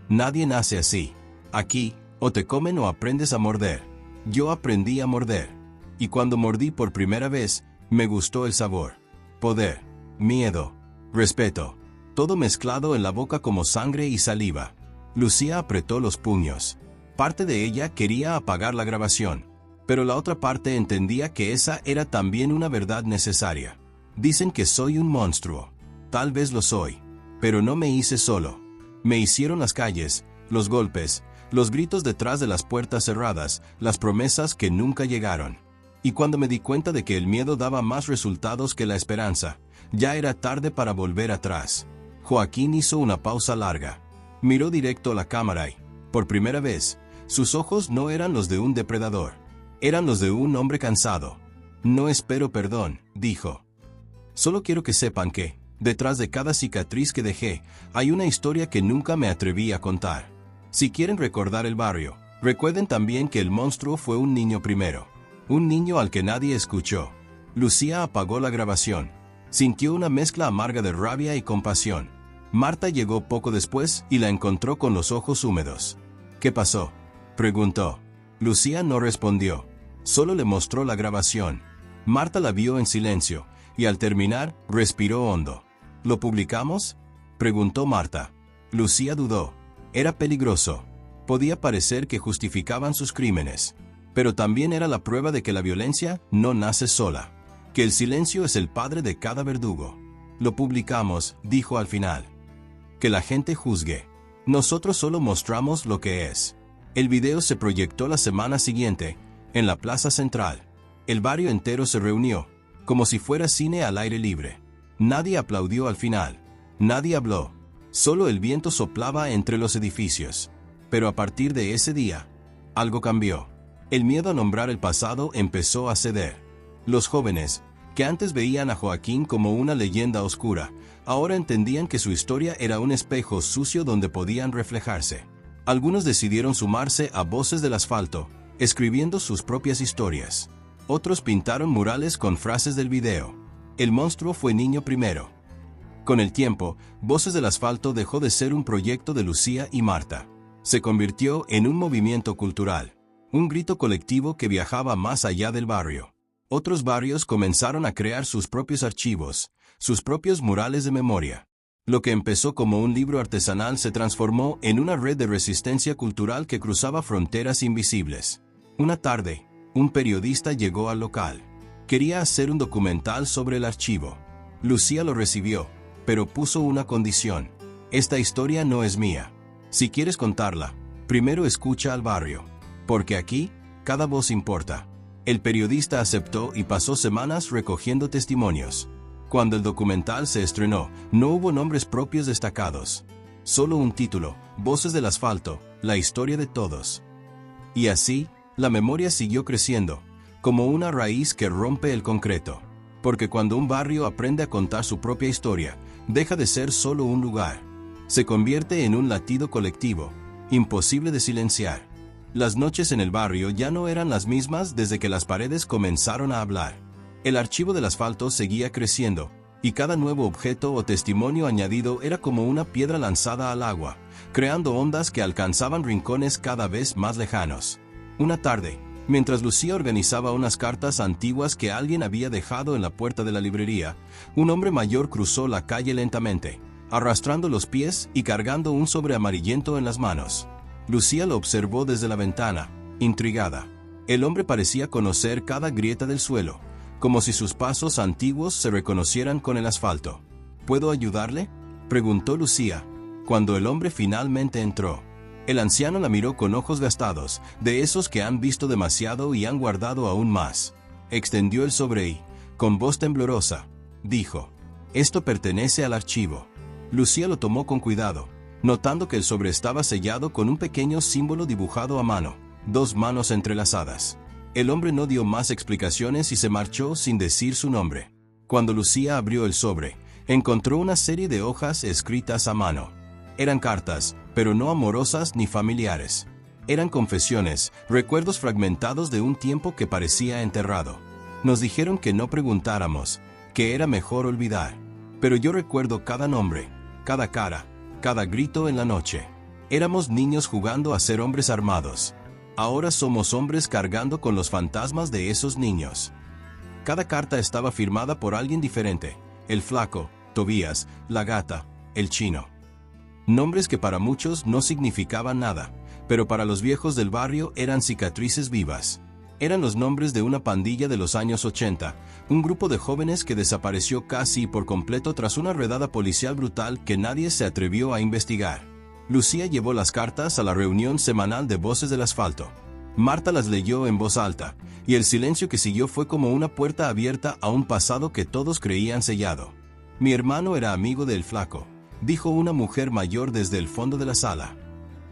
«Nadie nace así. Aquí, o te comen o aprendes a morder. Yo aprendí a morder. Y cuando mordí por primera vez, me gustó el sabor. Poder, miedo, respeto, todo mezclado en la boca como sangre y saliva». Lucía apretó los puños. Parte de ella quería apagar la grabación, pero la otra parte entendía que esa era también una verdad necesaria. «Dicen que soy un monstruo. Tal vez lo soy. Pero no me hice solo. Me hicieron las calles, los golpes, los gritos detrás de las puertas cerradas, las promesas que nunca llegaron. Y cuando me di cuenta de que el miedo daba más resultados que la esperanza, ya era tarde para volver atrás». Joaquín hizo una pausa larga. Miró directo a la cámara y, por primera vez, sus ojos no eran los de un depredador. Eran los de un hombre cansado. «No espero perdón», dijo. «Solo quiero que sepan que, detrás de cada cicatriz que dejé, hay una historia que nunca me atreví a contar. Si quieren recordar el barrio, recuerden también que el monstruo fue un niño primero. Un niño al que nadie escuchó». Lucía apagó la grabación. Sintió una mezcla amarga de rabia y compasión. Marta llegó poco después y la encontró con los ojos húmedos. «¿Qué pasó?», preguntó. Lucía no respondió. Solo le mostró la grabación. Marta la vio en silencio, y al terminar, respiró hondo. «¿Lo publicamos?», preguntó Marta. Lucía dudó. Era peligroso. Podía parecer que justificaban sus crímenes. Pero también era la prueba de que la violencia no nace sola. Que el silencio es el padre de cada verdugo. «Lo publicamos», dijo al final. «Que la gente juzgue. Nosotros solo mostramos lo que es». El video se proyectó la semana siguiente, en la Plaza Central. El barrio entero se reunió, como si fuera cine al aire libre. Nadie aplaudió al final. Nadie habló. Solo el viento soplaba entre los edificios. Pero a partir de ese día, algo cambió. El miedo a nombrar el pasado empezó a ceder. Los jóvenes, que antes veían a Joaquín como una leyenda oscura, ahora entendían que su historia era un espejo sucio donde podían reflejarse. Algunos decidieron sumarse a Voces del Asfalto, escribiendo sus propias historias. Otros pintaron murales con frases del video. «El monstruo fue niño primero». Con el tiempo, Voces del Asfalto dejó de ser un proyecto de Lucía y Marta. Se convirtió en un movimiento cultural, un grito colectivo que viajaba más allá del barrio. Otros barrios comenzaron a crear sus propios archivos, sus propios murales de memoria. Lo que empezó como un libro artesanal se transformó en una red de resistencia cultural que cruzaba fronteras invisibles. Una tarde, un periodista llegó al local. Quería hacer un documental sobre el archivo. Lucía lo recibió, pero puso una condición. «Esta historia no es mía. Si quieres contarla, primero escucha al barrio. Porque aquí, cada voz importa». El periodista aceptó y pasó semanas recogiendo testimonios. Cuando el documental se estrenó, no hubo nombres propios destacados. Solo un título: Voces del Asfalto, la historia de todos. Y así, la memoria siguió creciendo, como una raíz que rompe el concreto. Porque cuando un barrio aprende a contar su propia historia, deja de ser solo un lugar. Se convierte en un latido colectivo, imposible de silenciar. Las noches en el barrio ya no eran las mismas desde que las paredes comenzaron a hablar. El archivo del asfalto seguía creciendo, y cada nuevo objeto o testimonio añadido era como una piedra lanzada al agua, creando ondas que alcanzaban rincones cada vez más lejanos. Una tarde, Mientras Lucía organizaba unas cartas antiguas que alguien había dejado en la puerta de la librería, un hombre mayor cruzó la calle lentamente, arrastrando los pies y cargando un sobre amarillento en las manos. Lucía lo observó desde la ventana, intrigada. El hombre parecía conocer cada grieta del suelo, como si sus pasos antiguos se reconocieran con el asfalto. ¿Puedo ayudarle?, preguntó Lucía, cuando el hombre finalmente entró. El anciano la miró con ojos gastados, de esos que han visto demasiado y han guardado aún más. Extendió el sobre y, con voz temblorosa, dijo: «Esto pertenece al archivo». Lucía lo tomó con cuidado, notando que el sobre estaba sellado con un pequeño símbolo dibujado a mano, 2 manos entrelazadas. El hombre no dio más explicaciones y se marchó sin decir su nombre. Cuando Lucía abrió el sobre, encontró una serie de hojas escritas a mano. Eran cartas, pero no amorosas ni familiares. Eran confesiones, recuerdos fragmentados de un tiempo que parecía enterrado. Nos dijeron que no preguntáramos, que era mejor olvidar. Pero yo recuerdo cada nombre, cada cara, cada grito en la noche. Éramos niños jugando a ser hombres armados. Ahora somos hombres cargando con los fantasmas de esos niños. Cada carta estaba firmada por alguien diferente: el flaco, Tobías, la gata, el chino. Nombres que para muchos no significaban nada, pero para los viejos del barrio eran cicatrices vivas. Eran los nombres de una pandilla de los años 80, un grupo de jóvenes que desapareció casi por completo tras una redada policial brutal que nadie se atrevió a investigar. Lucía llevó las cartas a la reunión semanal de Voces del Asfalto. Marta las leyó en voz alta, y el silencio que siguió fue como una puerta abierta a un pasado que todos creían sellado. «Mi hermano era amigo del flaco», dijo una mujer mayor desde el fondo de la sala.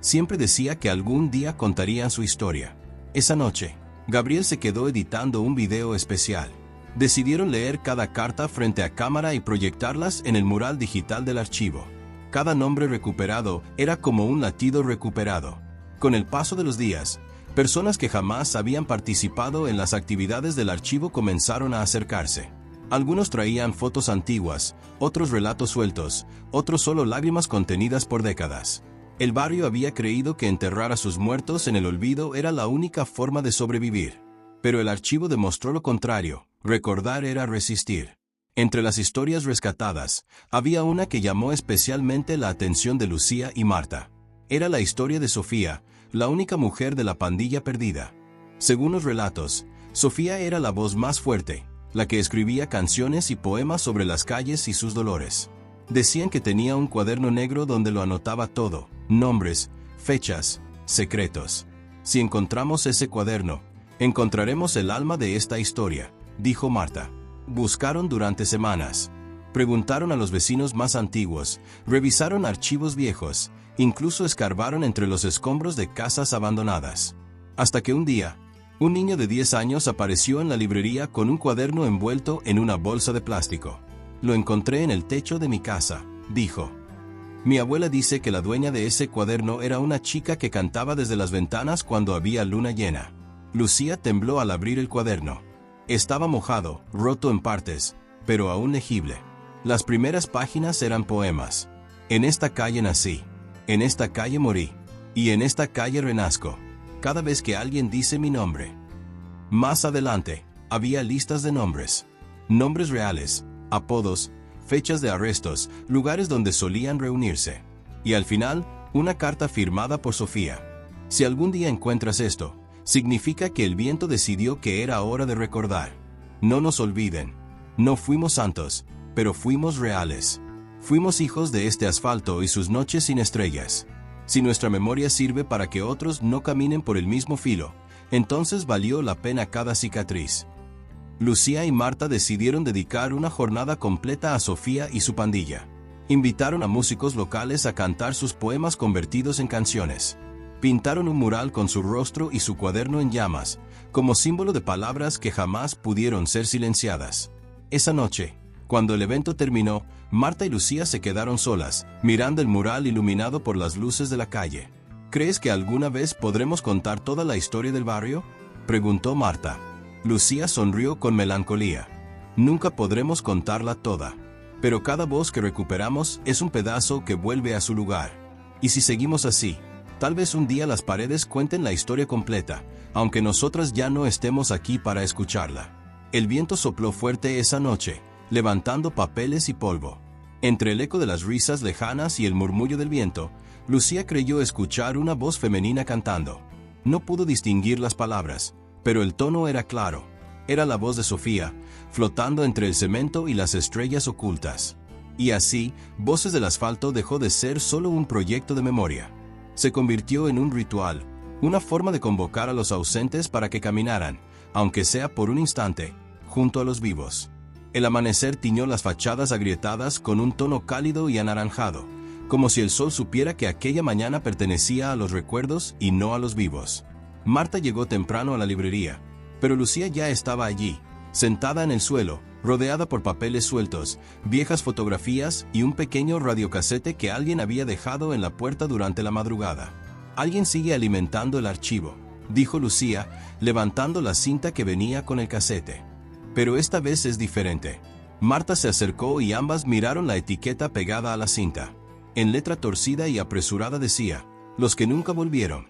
Siempre decía que algún día contarían su historia. Esa noche, Gabriel se quedó editando un video especial. Decidieron leer cada carta frente a cámara y proyectarlas en el mural digital del archivo. Cada nombre recuperado era como un latido recuperado. Con el paso de los días, personas que jamás habían participado en las actividades del archivo comenzaron a acercarse. Algunos traían fotos antiguas, otros relatos sueltos, otros solo lágrimas contenidas por décadas. El barrio había creído que enterrar a sus muertos en el olvido era la única forma de sobrevivir. Pero el archivo demostró lo contrario: recordar era resistir. Entre las historias rescatadas, había una que llamó especialmente la atención de Lucía y Marta. Era la historia de Sofía, la única mujer de la pandilla perdida. Según los relatos, Sofía era la voz más fuerte, la que escribía canciones y poemas sobre las calles y sus dolores. Decían que tenía un cuaderno negro donde lo anotaba todo: nombres, fechas, secretos. «Si encontramos ese cuaderno, encontraremos el alma de esta historia», dijo Marta. Buscaron durante semanas. Preguntaron a los vecinos más antiguos, revisaron archivos viejos, incluso escarbaron entre los escombros de casas abandonadas. Hasta que un día, un niño de 10 años apareció en la librería con un cuaderno envuelto en una bolsa de plástico. «Lo encontré en el techo de mi casa», dijo. «Mi abuela dice que la dueña de ese cuaderno era una chica que cantaba desde las ventanas cuando había luna llena». Lucía tembló al abrir el cuaderno. Estaba mojado, roto en partes, pero aún legible. Las primeras páginas eran poemas. «En esta calle nací, en esta calle morí, y en esta calle renazco, cada vez que alguien dice mi nombre». Más adelante, había listas de nombres. Nombres reales, apodos, fechas de arrestos, lugares donde solían reunirse. Y al final, una carta firmada por Sofía. Si algún día encuentras esto, significa que el viento decidió que era hora de recordar. No nos olviden. No fuimos santos, pero fuimos reales. Fuimos hijos de este asfalto y sus noches sin estrellas. Si nuestra memoria sirve para que otros no caminen por el mismo filo, entonces valió la pena cada cicatriz. Lucía y Marta decidieron dedicar una jornada completa a Sofía y su pandilla. Invitaron a músicos locales a cantar sus poemas convertidos en canciones. Pintaron un mural con su rostro y su cuaderno en llamas, como símbolo de palabras que jamás pudieron ser silenciadas. Esa noche, cuando el evento terminó, Marta y Lucía se quedaron solas, mirando el mural iluminado por las luces de la calle. «¿Crees que alguna vez podremos contar toda la historia del barrio?», preguntó Marta. Lucía sonrió con melancolía. «Nunca podremos contarla toda, pero cada voz que recuperamos es un pedazo que vuelve a su lugar. Y si seguimos así, Tal vez un día las paredes cuenten la historia completa, aunque nosotras ya no estemos aquí para escucharla. El viento sopló fuerte esa noche, levantando papeles y polvo. Entre el eco de las risas lejanas y el murmullo del viento, Lucía creyó escuchar una voz femenina cantando. No pudo distinguir las palabras, pero el tono era claro. Era la voz de Sofía, flotando entre el cemento y las estrellas ocultas. Y así, Voces del Asfalto dejó de ser solo un proyecto de memoria. Se convirtió en un ritual, una forma de convocar a los ausentes para que caminaran, aunque sea por un instante, junto a los vivos. El amanecer tiñó las fachadas agrietadas con un tono cálido y anaranjado, como si el sol supiera que aquella mañana pertenecía a los recuerdos y no a los vivos. Marta llegó temprano a la librería, pero Lucía ya estaba allí, sentada en el suelo, rodeada por papeles sueltos, viejas fotografías y un pequeño radiocasete que alguien había dejado en la puerta durante la madrugada. «Alguien sigue alimentando el archivo», dijo Lucía, levantando la cinta que venía con el casete. «Pero esta vez es diferente». Marta se acercó y ambas miraron la etiqueta pegada a la cinta. En letra torcida y apresurada decía, «Los que nunca volvieron».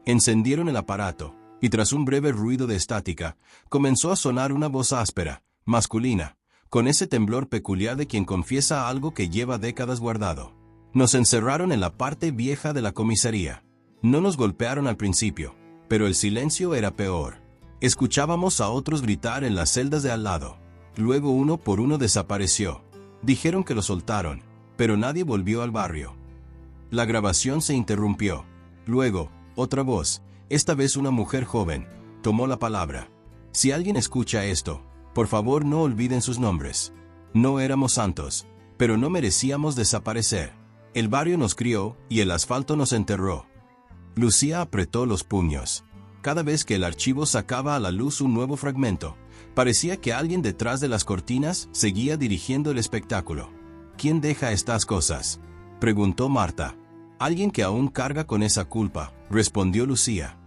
Encendieron el aparato, y tras un breve ruido de estática, comenzó a sonar una voz áspera, masculina, con ese temblor peculiar de quien confiesa algo que lleva décadas guardado. Nos encerraron en la parte vieja de la comisaría. No nos golpearon al principio, pero el silencio era peor. Escuchábamos a otros gritar en las celdas de al lado. Luego uno por uno desapareció. Dijeron que lo soltaron, pero nadie volvió al barrio. La grabación se interrumpió. Luego, otra voz, esta vez una mujer joven, tomó la palabra. «Si alguien escucha esto, por favor no olviden sus nombres. No éramos santos, pero no merecíamos desaparecer. El barrio nos crió y el asfalto nos enterró». Lucía apretó los puños. Cada vez que el archivo sacaba a la luz un nuevo fragmento, parecía que alguien detrás de las cortinas seguía dirigiendo el espectáculo. «¿Quién deja estas cosas?», preguntó Marta. «Alguien que aún carga con esa culpa», respondió Lucía.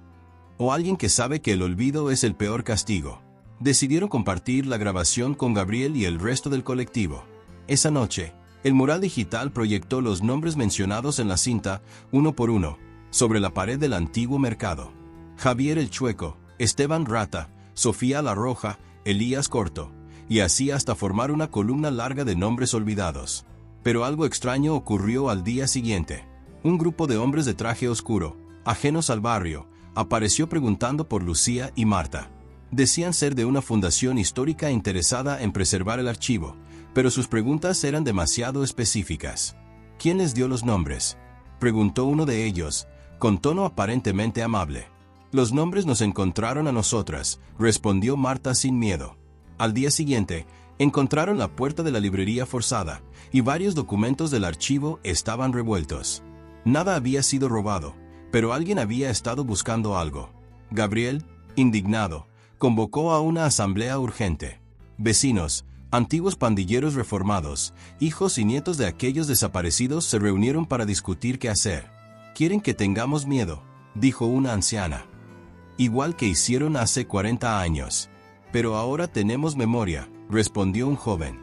«O alguien que sabe que el olvido es el peor castigo». Decidieron compartir la grabación con Gabriel y el resto del colectivo. Esa noche, el mural digital proyectó los nombres mencionados en la cinta, uno por uno, sobre la pared del antiguo mercado. Javier el Chueco, Esteban Rata, Sofía la Roja, Elías Corto, y así hasta formar una columna larga de nombres olvidados. Pero algo extraño ocurrió al día siguiente. Un grupo de hombres de traje oscuro, ajenos al barrio, apareció preguntando por Lucía y Marta. Decían ser de una fundación histórica interesada en preservar el archivo, pero sus preguntas eran demasiado específicas. «¿Quién les dio los nombres?», preguntó uno de ellos, con tono aparentemente amable. «Los nombres nos encontraron a nosotras», respondió Marta sin miedo. Al día siguiente, encontraron la puerta de la librería forzada, y varios documentos del archivo estaban revueltos. Nada había sido robado, pero alguien había estado buscando algo. Gabriel, indignado, convocó a una asamblea urgente. Vecinos, antiguos pandilleros reformados, hijos y nietos de aquellos desaparecidos se reunieron para discutir qué hacer. «Quieren que tengamos miedo», dijo una anciana. «Igual que hicieron hace 40 años. Pero ahora tenemos memoria», respondió un joven.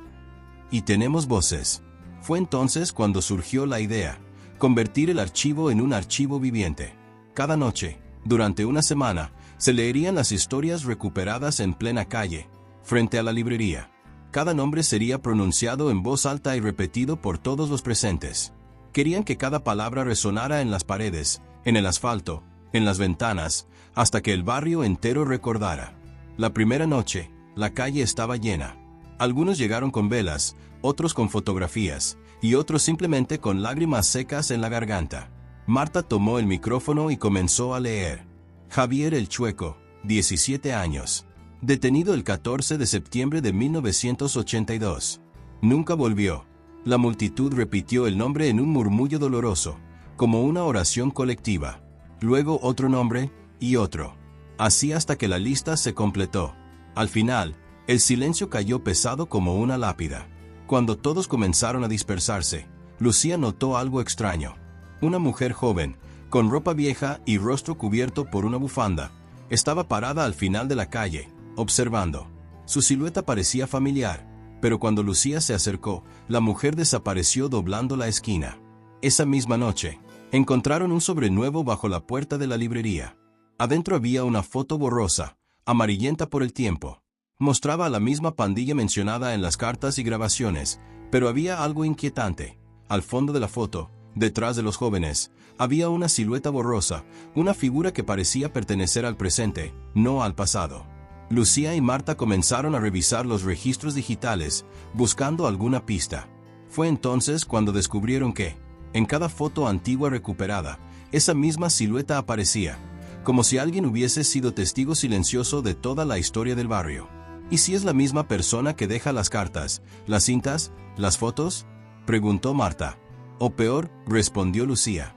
«Y tenemos voces». Fue entonces cuando surgió la idea, convertir el archivo en un archivo viviente. Cada noche, durante una semana, se leerían las historias recuperadas en plena calle, frente a la librería. Cada nombre sería pronunciado en voz alta y repetido por todos los presentes. Querían que cada palabra resonara en las paredes, en el asfalto, en las ventanas, hasta que el barrio entero recordara. La primera noche, la calle estaba llena. Algunos llegaron con velas, otros con fotografías, y otros simplemente con lágrimas secas en la garganta. Marta tomó el micrófono y comenzó a leer. Javier el Chueco, 17 años. Detenido el 14 de septiembre de 1982. Nunca volvió. La multitud repitió el nombre en un murmullo doloroso, como una oración colectiva. Luego otro nombre, y otro. Así hasta que la lista se completó. Al final, el silencio cayó pesado como una lápida. Cuando todos comenzaron a dispersarse, Lucía notó algo extraño. Una mujer joven, con ropa vieja y rostro cubierto por una bufanda, estaba parada al final de la calle, observando. Su silueta parecía familiar, pero cuando Lucía se acercó, la mujer desapareció doblando la esquina. Esa misma noche, Encontraron un sobre nuevo bajo la puerta de la librería. Adentro había una foto borrosa, amarillenta por el tiempo. Mostraba a la misma pandilla mencionada en las cartas y grabaciones, pero había algo inquietante. Al fondo de la foto, detrás de los jóvenes, había una silueta borrosa, una figura que parecía pertenecer al presente, no al pasado. Lucía y Marta comenzaron a revisar los registros digitales, buscando alguna pista. Fue entonces cuando descubrieron que, en cada foto antigua recuperada, esa misma silueta aparecía, como si alguien hubiese sido testigo silencioso de toda la historia del barrio. ¿Y si es la misma persona que deja las cartas, las cintas, las fotos?, preguntó Marta. O peor, respondió Lucía.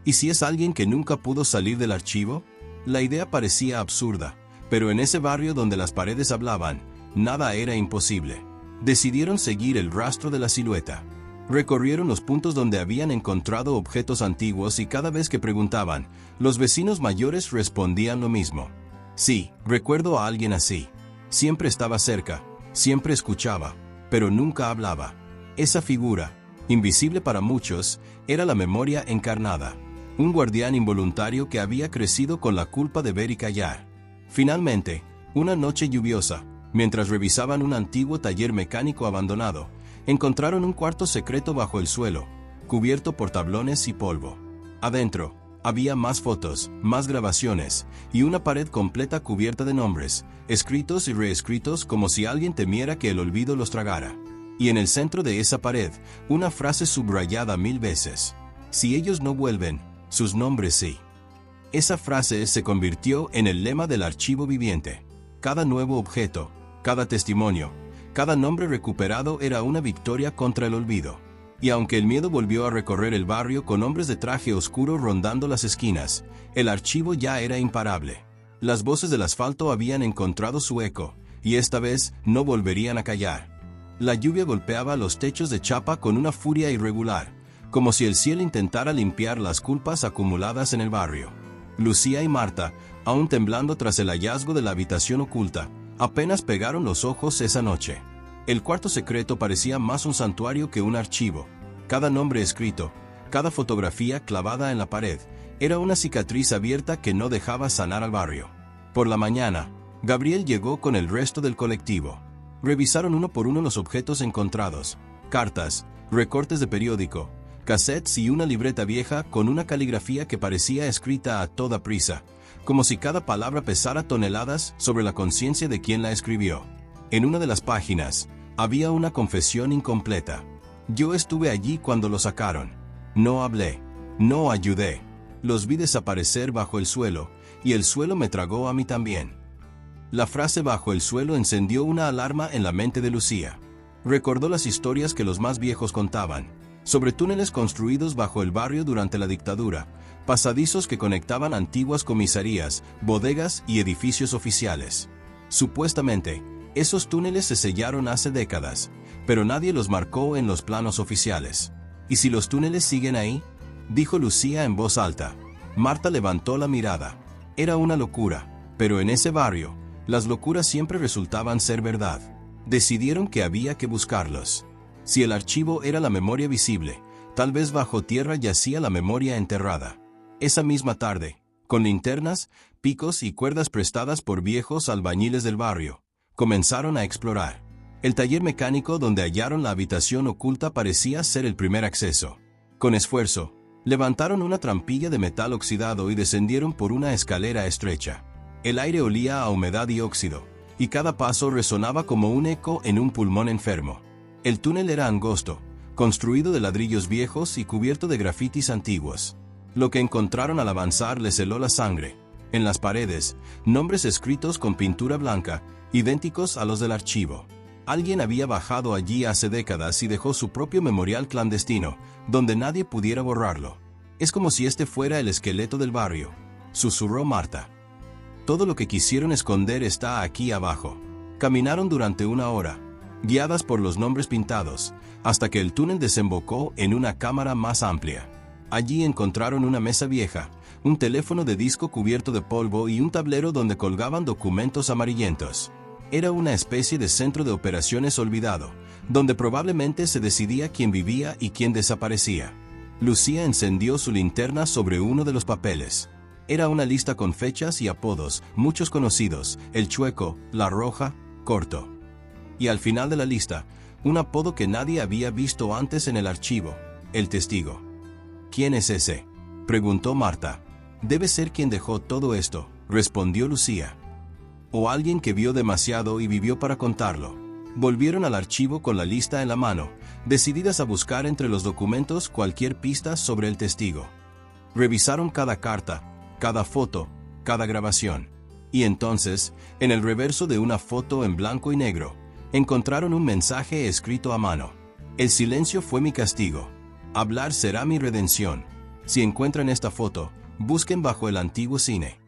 ¿Y si es alguien que nunca pudo salir del archivo? La idea parecía absurda, pero en ese barrio donde las paredes hablaban, nada era imposible. Decidieron seguir el rastro de la silueta. Recorrieron los puntos donde habían encontrado objetos antiguos y cada vez que preguntaban, los vecinos mayores respondían lo mismo. Sí, recuerdo a alguien así. Siempre estaba cerca, siempre escuchaba, pero nunca hablaba. Esa figura, invisible para muchos, era la memoria encarnada. Un guardián involuntario que había crecido con la culpa de ver y callar. Finalmente, una noche lluviosa, mientras revisaban un antiguo taller mecánico abandonado, encontraron un cuarto secreto bajo el suelo, cubierto por tablones y polvo. Adentro, había más fotos, más grabaciones, y una pared completa cubierta de nombres, escritos y reescritos como si alguien temiera que el olvido los tragara. Y en el centro de esa pared, una frase subrayada 1000 veces. Si ellos no vuelven, sus nombres sí. Esa frase se convirtió en el lema del archivo viviente. Cada nuevo objeto, cada testimonio, cada nombre recuperado era una victoria contra el olvido. Y aunque el miedo volvió a recorrer el barrio con hombres de traje oscuro rondando las esquinas, el archivo ya era imparable. Las voces del asfalto habían encontrado su eco, y esta vez no volverían a callar. La lluvia golpeaba los techos de chapa con una furia irregular, como si el cielo intentara limpiar las culpas acumuladas en el barrio. Lucía y Marta, aún temblando tras el hallazgo de la habitación oculta, apenas pegaron los ojos esa noche. El cuarto secreto parecía más un santuario que un archivo. Cada nombre escrito, cada fotografía clavada en la pared, era una cicatriz abierta que no dejaba sanar al barrio. Por la mañana, Gabriel llegó con el resto del colectivo. Revisaron uno por uno los objetos encontrados: cartas, recortes de periódico, cassettes y una libreta vieja con una caligrafía que parecía escrita a toda prisa, como si cada palabra pesara toneladas sobre la conciencia de quien la escribió. En una de las páginas, había una confesión incompleta. Yo estuve allí cuando lo sacaron. No hablé. No ayudé. Los vi desaparecer bajo el suelo, y el suelo me tragó a mí también. La frase bajo el suelo encendió una alarma en la mente de Lucía. Recordó las historias que los más viejos contaban, sobre túneles construidos bajo el barrio durante la dictadura, pasadizos que conectaban antiguas comisarías, bodegas y edificios oficiales. Supuestamente, esos túneles se sellaron hace décadas, pero nadie los marcó en los planos oficiales. ¿Y si los túneles siguen ahí?, dijo Lucía en voz alta. Marta levantó la mirada. Era una locura, pero en ese barrio, las locuras siempre resultaban ser verdad. Decidieron que había que buscarlos. Si el archivo era la memoria visible, tal vez bajo tierra yacía la memoria enterrada. Esa misma tarde, con linternas, picos y cuerdas prestadas por viejos albañiles del barrio, comenzaron a explorar. El taller mecánico donde hallaron la habitación oculta parecía ser el primer acceso. Con esfuerzo, levantaron una trampilla de metal oxidado y descendieron por una escalera estrecha. El aire olía a humedad y óxido, y cada paso resonaba como un eco en un pulmón enfermo. El túnel era angosto, construido de ladrillos viejos y cubierto de grafitis antiguos. Lo que encontraron al avanzar les heló la sangre. En las paredes, nombres escritos con pintura blanca, idénticos a los del archivo. Alguien había bajado allí hace décadas y dejó su propio memorial clandestino, donde nadie pudiera borrarlo. Es como si este fuera el esqueleto del barrio, susurró Marta. Todo lo que quisieron esconder está aquí abajo. Caminaron durante una hora, guiadas por los nombres pintados, hasta que el túnel desembocó en una cámara más amplia. Allí encontraron una mesa vieja, un teléfono de disco cubierto de polvo y un tablero donde colgaban documentos amarillentos. Era una especie de centro de operaciones olvidado, donde probablemente se decidía quién vivía y quién desaparecía. Lucía encendió su linterna sobre uno de los papeles. Era una lista con fechas y apodos, muchos conocidos: El Chueco, La Roja, Corto. Y al final de la lista, un apodo que nadie había visto antes en el archivo: El Testigo. ¿Quién es ese?, preguntó Marta. Debe ser quien dejó todo esto, respondió Lucía. O alguien que vio demasiado y vivió para contarlo. Volvieron al archivo con la lista en la mano, decididas a buscar entre los documentos cualquier pista sobre el testigo. Revisaron cada carta, cada foto, cada grabación. Y entonces, en el reverso de una foto en blanco y negro, encontraron un mensaje escrito a mano. El silencio fue mi castigo. Hablar será mi redención. Si encuentran esta foto, busquen bajo el antiguo cine.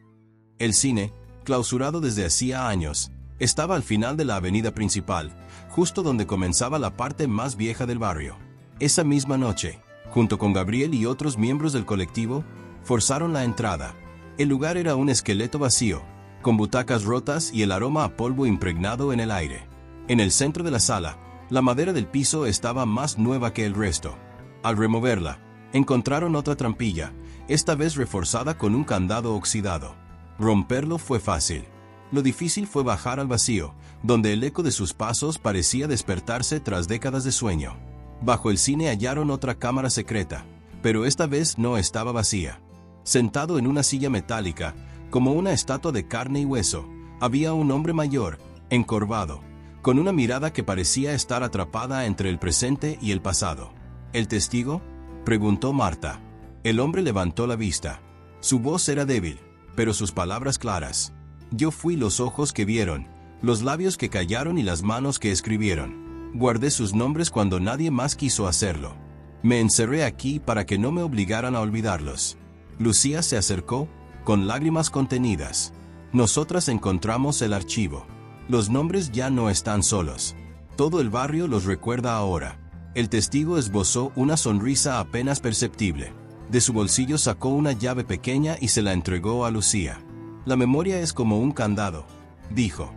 El cine, clausurado desde hacía años, estaba al final de la avenida principal, justo donde comenzaba la parte más vieja del barrio. Esa misma noche, junto con Gabriel y otros miembros del colectivo, forzaron la entrada. El lugar era un esqueleto vacío, con butacas rotas y el aroma a polvo impregnado en el aire. En el centro de la sala, la madera del piso estaba más nueva que el resto. Al removerla, encontraron otra trampilla, esta vez reforzada con un candado oxidado. Romperlo fue fácil. Lo difícil fue bajar al vacío, donde el eco de sus pasos parecía despertarse tras décadas de sueño. Bajo el cine hallaron otra cámara secreta, pero esta vez no estaba vacía. Sentado en una silla metálica, como una estatua de carne y hueso, había un hombre mayor, encorvado, con una mirada que parecía estar atrapada entre el presente y el pasado. ¿El testigo?, preguntó Marta. El hombre levantó la vista. Su voz era débil, pero sus palabras claras. Yo fui los ojos que vieron, los labios que callaron y las manos que escribieron. Guardé sus nombres cuando nadie más quiso hacerlo. Me encerré aquí para que no me obligaran a olvidarlos. Lucía se acercó, con lágrimas contenidas. Nosotras encontramos el archivo. Los nombres ya no están solos. Todo el barrio los recuerda ahora. El testigo esbozó una sonrisa apenas perceptible. De su bolsillo sacó una llave pequeña y se la entregó a Lucía. La memoria es como un candado, dijo.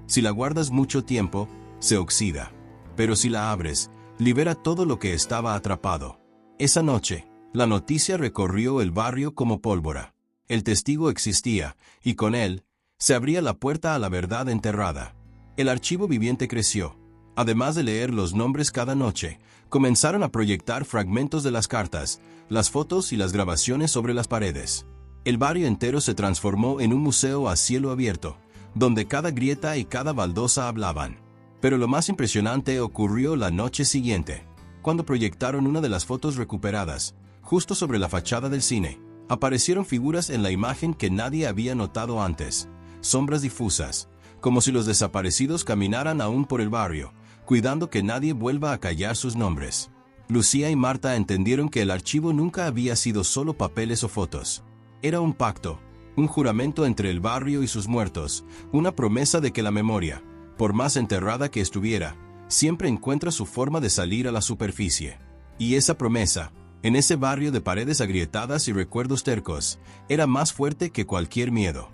Si la guardas mucho tiempo, se oxida. Pero si la abres, libera todo lo que estaba atrapado. Esa noche, la noticia recorrió el barrio como pólvora. El testigo existía, y con él, se abría la puerta a la verdad enterrada. El archivo viviente creció. Además de leer los nombres cada noche, comenzaron a proyectar fragmentos de las cartas, las fotos y las grabaciones sobre las paredes. El barrio entero se transformó en un museo a cielo abierto, donde cada grieta y cada baldosa hablaban. Pero lo más impresionante ocurrió la noche siguiente, cuando proyectaron una de las fotos recuperadas, justo sobre la fachada del cine. Aparecieron figuras en la imagen que nadie había notado antes, sombras difusas, como si los desaparecidos caminaran aún por el barrio, cuidando que nadie vuelva a callar sus nombres. Lucía y Marta entendieron que el archivo nunca había sido solo papeles o fotos. Era un pacto, un juramento entre el barrio y sus muertos, una promesa de que la memoria, por más enterrada que estuviera, siempre encuentra su forma de salir a la superficie. Y esa promesa, en ese barrio de paredes agrietadas y recuerdos tercos, era más fuerte que cualquier miedo.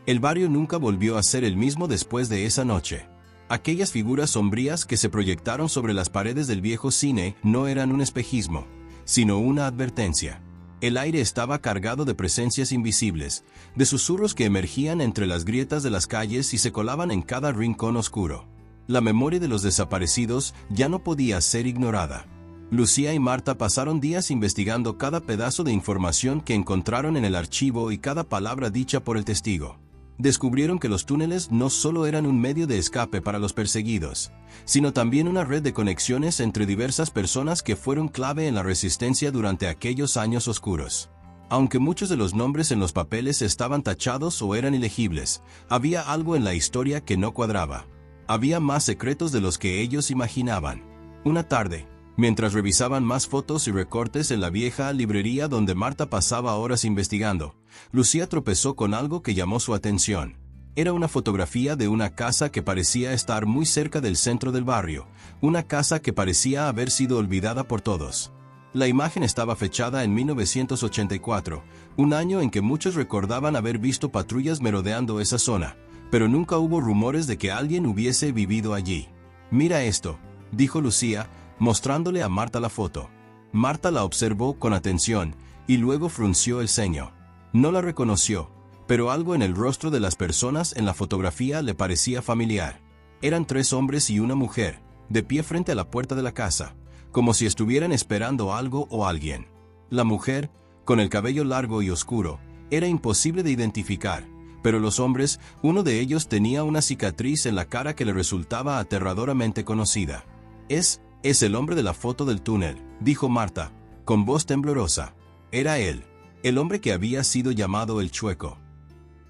El barrio nunca volvió a ser el mismo después de esa noche. Aquellas figuras sombrías que se proyectaron sobre las paredes del viejo cine no eran un espejismo, sino una advertencia. El aire estaba cargado de presencias invisibles, de susurros que emergían entre las grietas de las calles y se colaban en cada rincón oscuro. La memoria de los desaparecidos ya no podía ser ignorada. Lucía y Marta pasaron días investigando cada pedazo de información que encontraron en el archivo y cada palabra dicha por el testigo. Descubrieron que los túneles no solo eran un medio de escape para los perseguidos, sino también una red de conexiones entre diversas personas que fueron clave en la resistencia durante aquellos años oscuros. Aunque muchos de los nombres en los papeles estaban tachados o eran ilegibles, había algo en la historia que no cuadraba. Había más secretos de los que ellos imaginaban. Una tarde, mientras revisaban más fotos y recortes en la vieja librería donde Marta pasaba horas investigando, Lucía tropezó con algo que llamó su atención. Era una fotografía de una casa que parecía estar muy cerca del centro del barrio, una casa que parecía haber sido olvidada por todos. La imagen estaba fechada en 1984, un año en que muchos recordaban haber visto patrullas merodeando esa zona, pero nunca hubo rumores de que alguien hubiese vivido allí. «Mira esto», dijo Lucía, mostrándole a Marta la foto. Marta la observó con atención y luego frunció el ceño. No la reconoció, pero algo en el rostro de las personas en la fotografía le parecía familiar. Eran 3 hombres y una mujer, de pie frente a la puerta de la casa, como si estuvieran esperando algo o alguien. La mujer, con el cabello largo y oscuro, era imposible de identificar, pero los hombres, uno de ellos tenía una cicatriz en la cara que le resultaba aterradoramente conocida. Es el hombre de la foto del túnel, dijo Marta, con voz temblorosa. Era él, el hombre que había sido llamado el Chueco.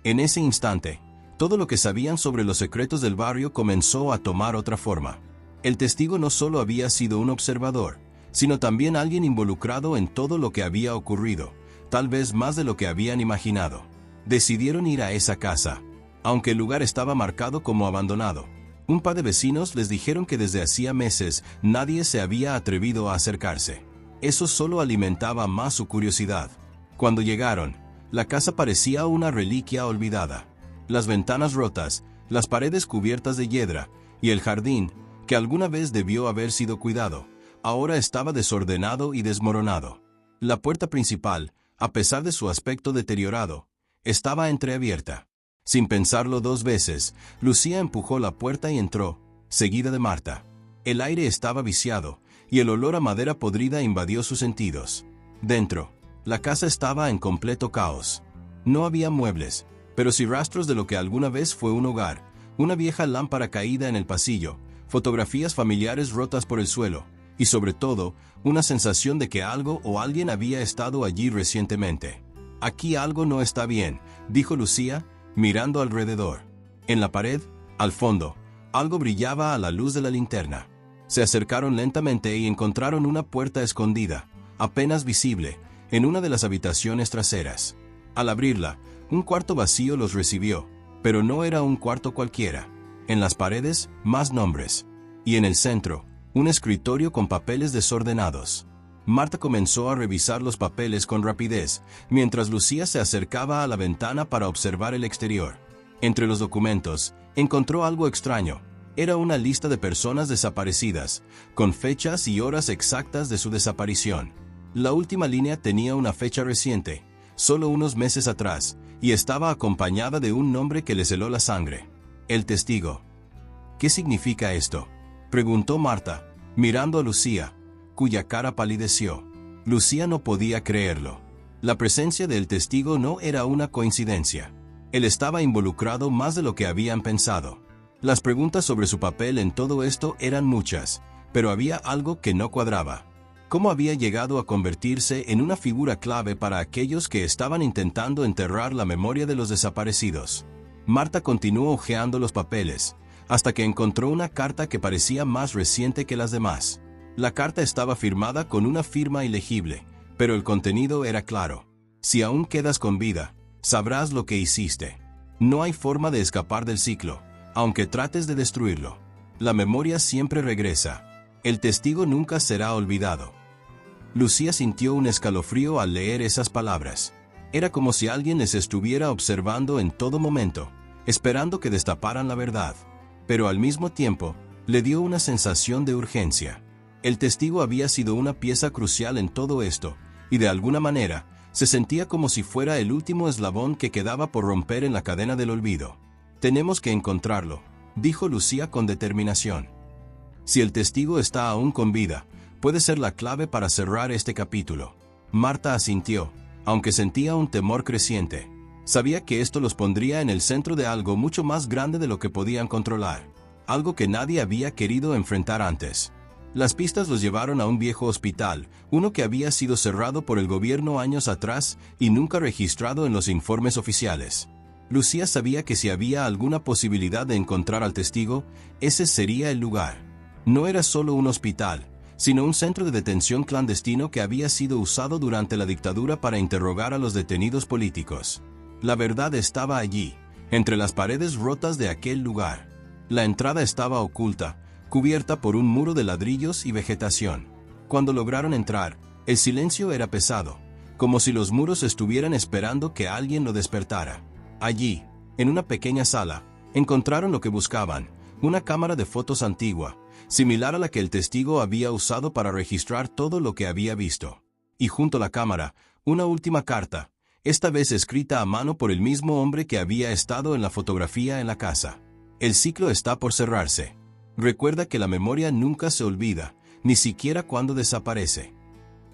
En ese instante, todo lo que sabían sobre los secretos del barrio comenzó a tomar otra forma. El testigo no solo había sido un observador, sino también alguien involucrado en todo lo que había ocurrido, tal vez más de lo que habían imaginado. Decidieron ir a esa casa, aunque el lugar estaba marcado como abandonado. Un par de vecinos les dijeron que desde hacía meses nadie se había atrevido a acercarse. Eso solo alimentaba más su curiosidad. Cuando llegaron, la casa parecía una reliquia olvidada. Las ventanas rotas, las paredes cubiertas de hiedra, y el jardín, que alguna vez debió haber sido cuidado, ahora estaba desordenado y desmoronado. La puerta principal, a pesar de su aspecto deteriorado, estaba entreabierta. Sin pensarlo 2 veces, Lucía empujó la puerta y entró, seguida de Marta. El aire estaba viciado, y el olor a madera podrida invadió sus sentidos. Dentro, la casa estaba en completo caos. No había muebles, pero sí rastros de lo que alguna vez fue un hogar, una vieja lámpara caída en el pasillo, fotografías familiares rotas por el suelo, y sobre todo, una sensación de que algo o alguien había estado allí recientemente. «Aquí algo no está bien», dijo Lucía, mirando alrededor. En la pared, al fondo, algo brillaba a la luz de la linterna. Se acercaron lentamente y encontraron una puerta escondida, apenas visible, en una de las habitaciones traseras. Al abrirla, un cuarto vacío los recibió, pero no era un cuarto cualquiera. En las paredes, más nombres. Y en el centro, un escritorio con papeles desordenados. Marta comenzó a revisar los papeles con rapidez, mientras Lucía se acercaba a la ventana para observar el exterior. Entre los documentos, encontró algo extraño. Era una lista de personas desaparecidas, con fechas y horas exactas de su desaparición. La última línea tenía una fecha reciente, solo unos meses atrás, y estaba acompañada de un nombre que le heló la sangre. El testigo. «¿Qué significa esto?», preguntó Marta, mirando a Lucía, cuya cara palideció. Lucía no podía creerlo. La presencia del testigo no era una coincidencia. Él estaba involucrado más de lo que habían pensado. Las preguntas sobre su papel en todo esto eran muchas, pero había algo que no cuadraba. ¿Cómo había llegado a convertirse en una figura clave para aquellos que estaban intentando enterrar la memoria de los desaparecidos? Marta continuó hojeando los papeles, hasta que encontró una carta que parecía más reciente que las demás. La carta estaba firmada con una firma ilegible, pero el contenido era claro. «Si aún quedas con vida, sabrás lo que hiciste. No hay forma de escapar del ciclo, aunque trates de destruirlo. La memoria siempre regresa. El testigo nunca será olvidado». Lucía sintió un escalofrío al leer esas palabras. Era como si alguien les estuviera observando en todo momento, esperando que destaparan la verdad. Pero al mismo tiempo, le dio una sensación de urgencia. El testigo había sido una pieza crucial en todo esto, y de alguna manera, se sentía como si fuera el último eslabón que quedaba por romper en la cadena del olvido. «Tenemos que encontrarlo», dijo Lucía con determinación. «Si el testigo está aún con vida, puede ser la clave para cerrar este capítulo». Marta asintió, aunque sentía un temor creciente. Sabía que esto los pondría en el centro de algo mucho más grande de lo que podían controlar, algo que nadie había querido enfrentar antes. Las pistas los llevaron a un viejo hospital, uno que había sido cerrado por el gobierno años atrás y nunca registrado en los informes oficiales. Lucía sabía que si había alguna posibilidad de encontrar al testigo, ese sería el lugar. No era solo un hospital, sino un centro de detención clandestino que había sido usado durante la dictadura para interrogar a los detenidos políticos. La verdad estaba allí, entre las paredes rotas de aquel lugar. La entrada estaba oculta, cubierta por un muro de ladrillos y vegetación. Cuando lograron entrar, el silencio era pesado, como si los muros estuvieran esperando que alguien lo despertara. Allí, en una pequeña sala, encontraron lo que buscaban, una cámara de fotos antigua, similar a la que el testigo había usado para registrar todo lo que había visto. Y junto a la cámara, una última carta, esta vez escrita a mano por el mismo hombre que había estado en la fotografía en la casa. El ciclo está por cerrarse. Recuerda que la memoria nunca se olvida, ni siquiera cuando desaparece.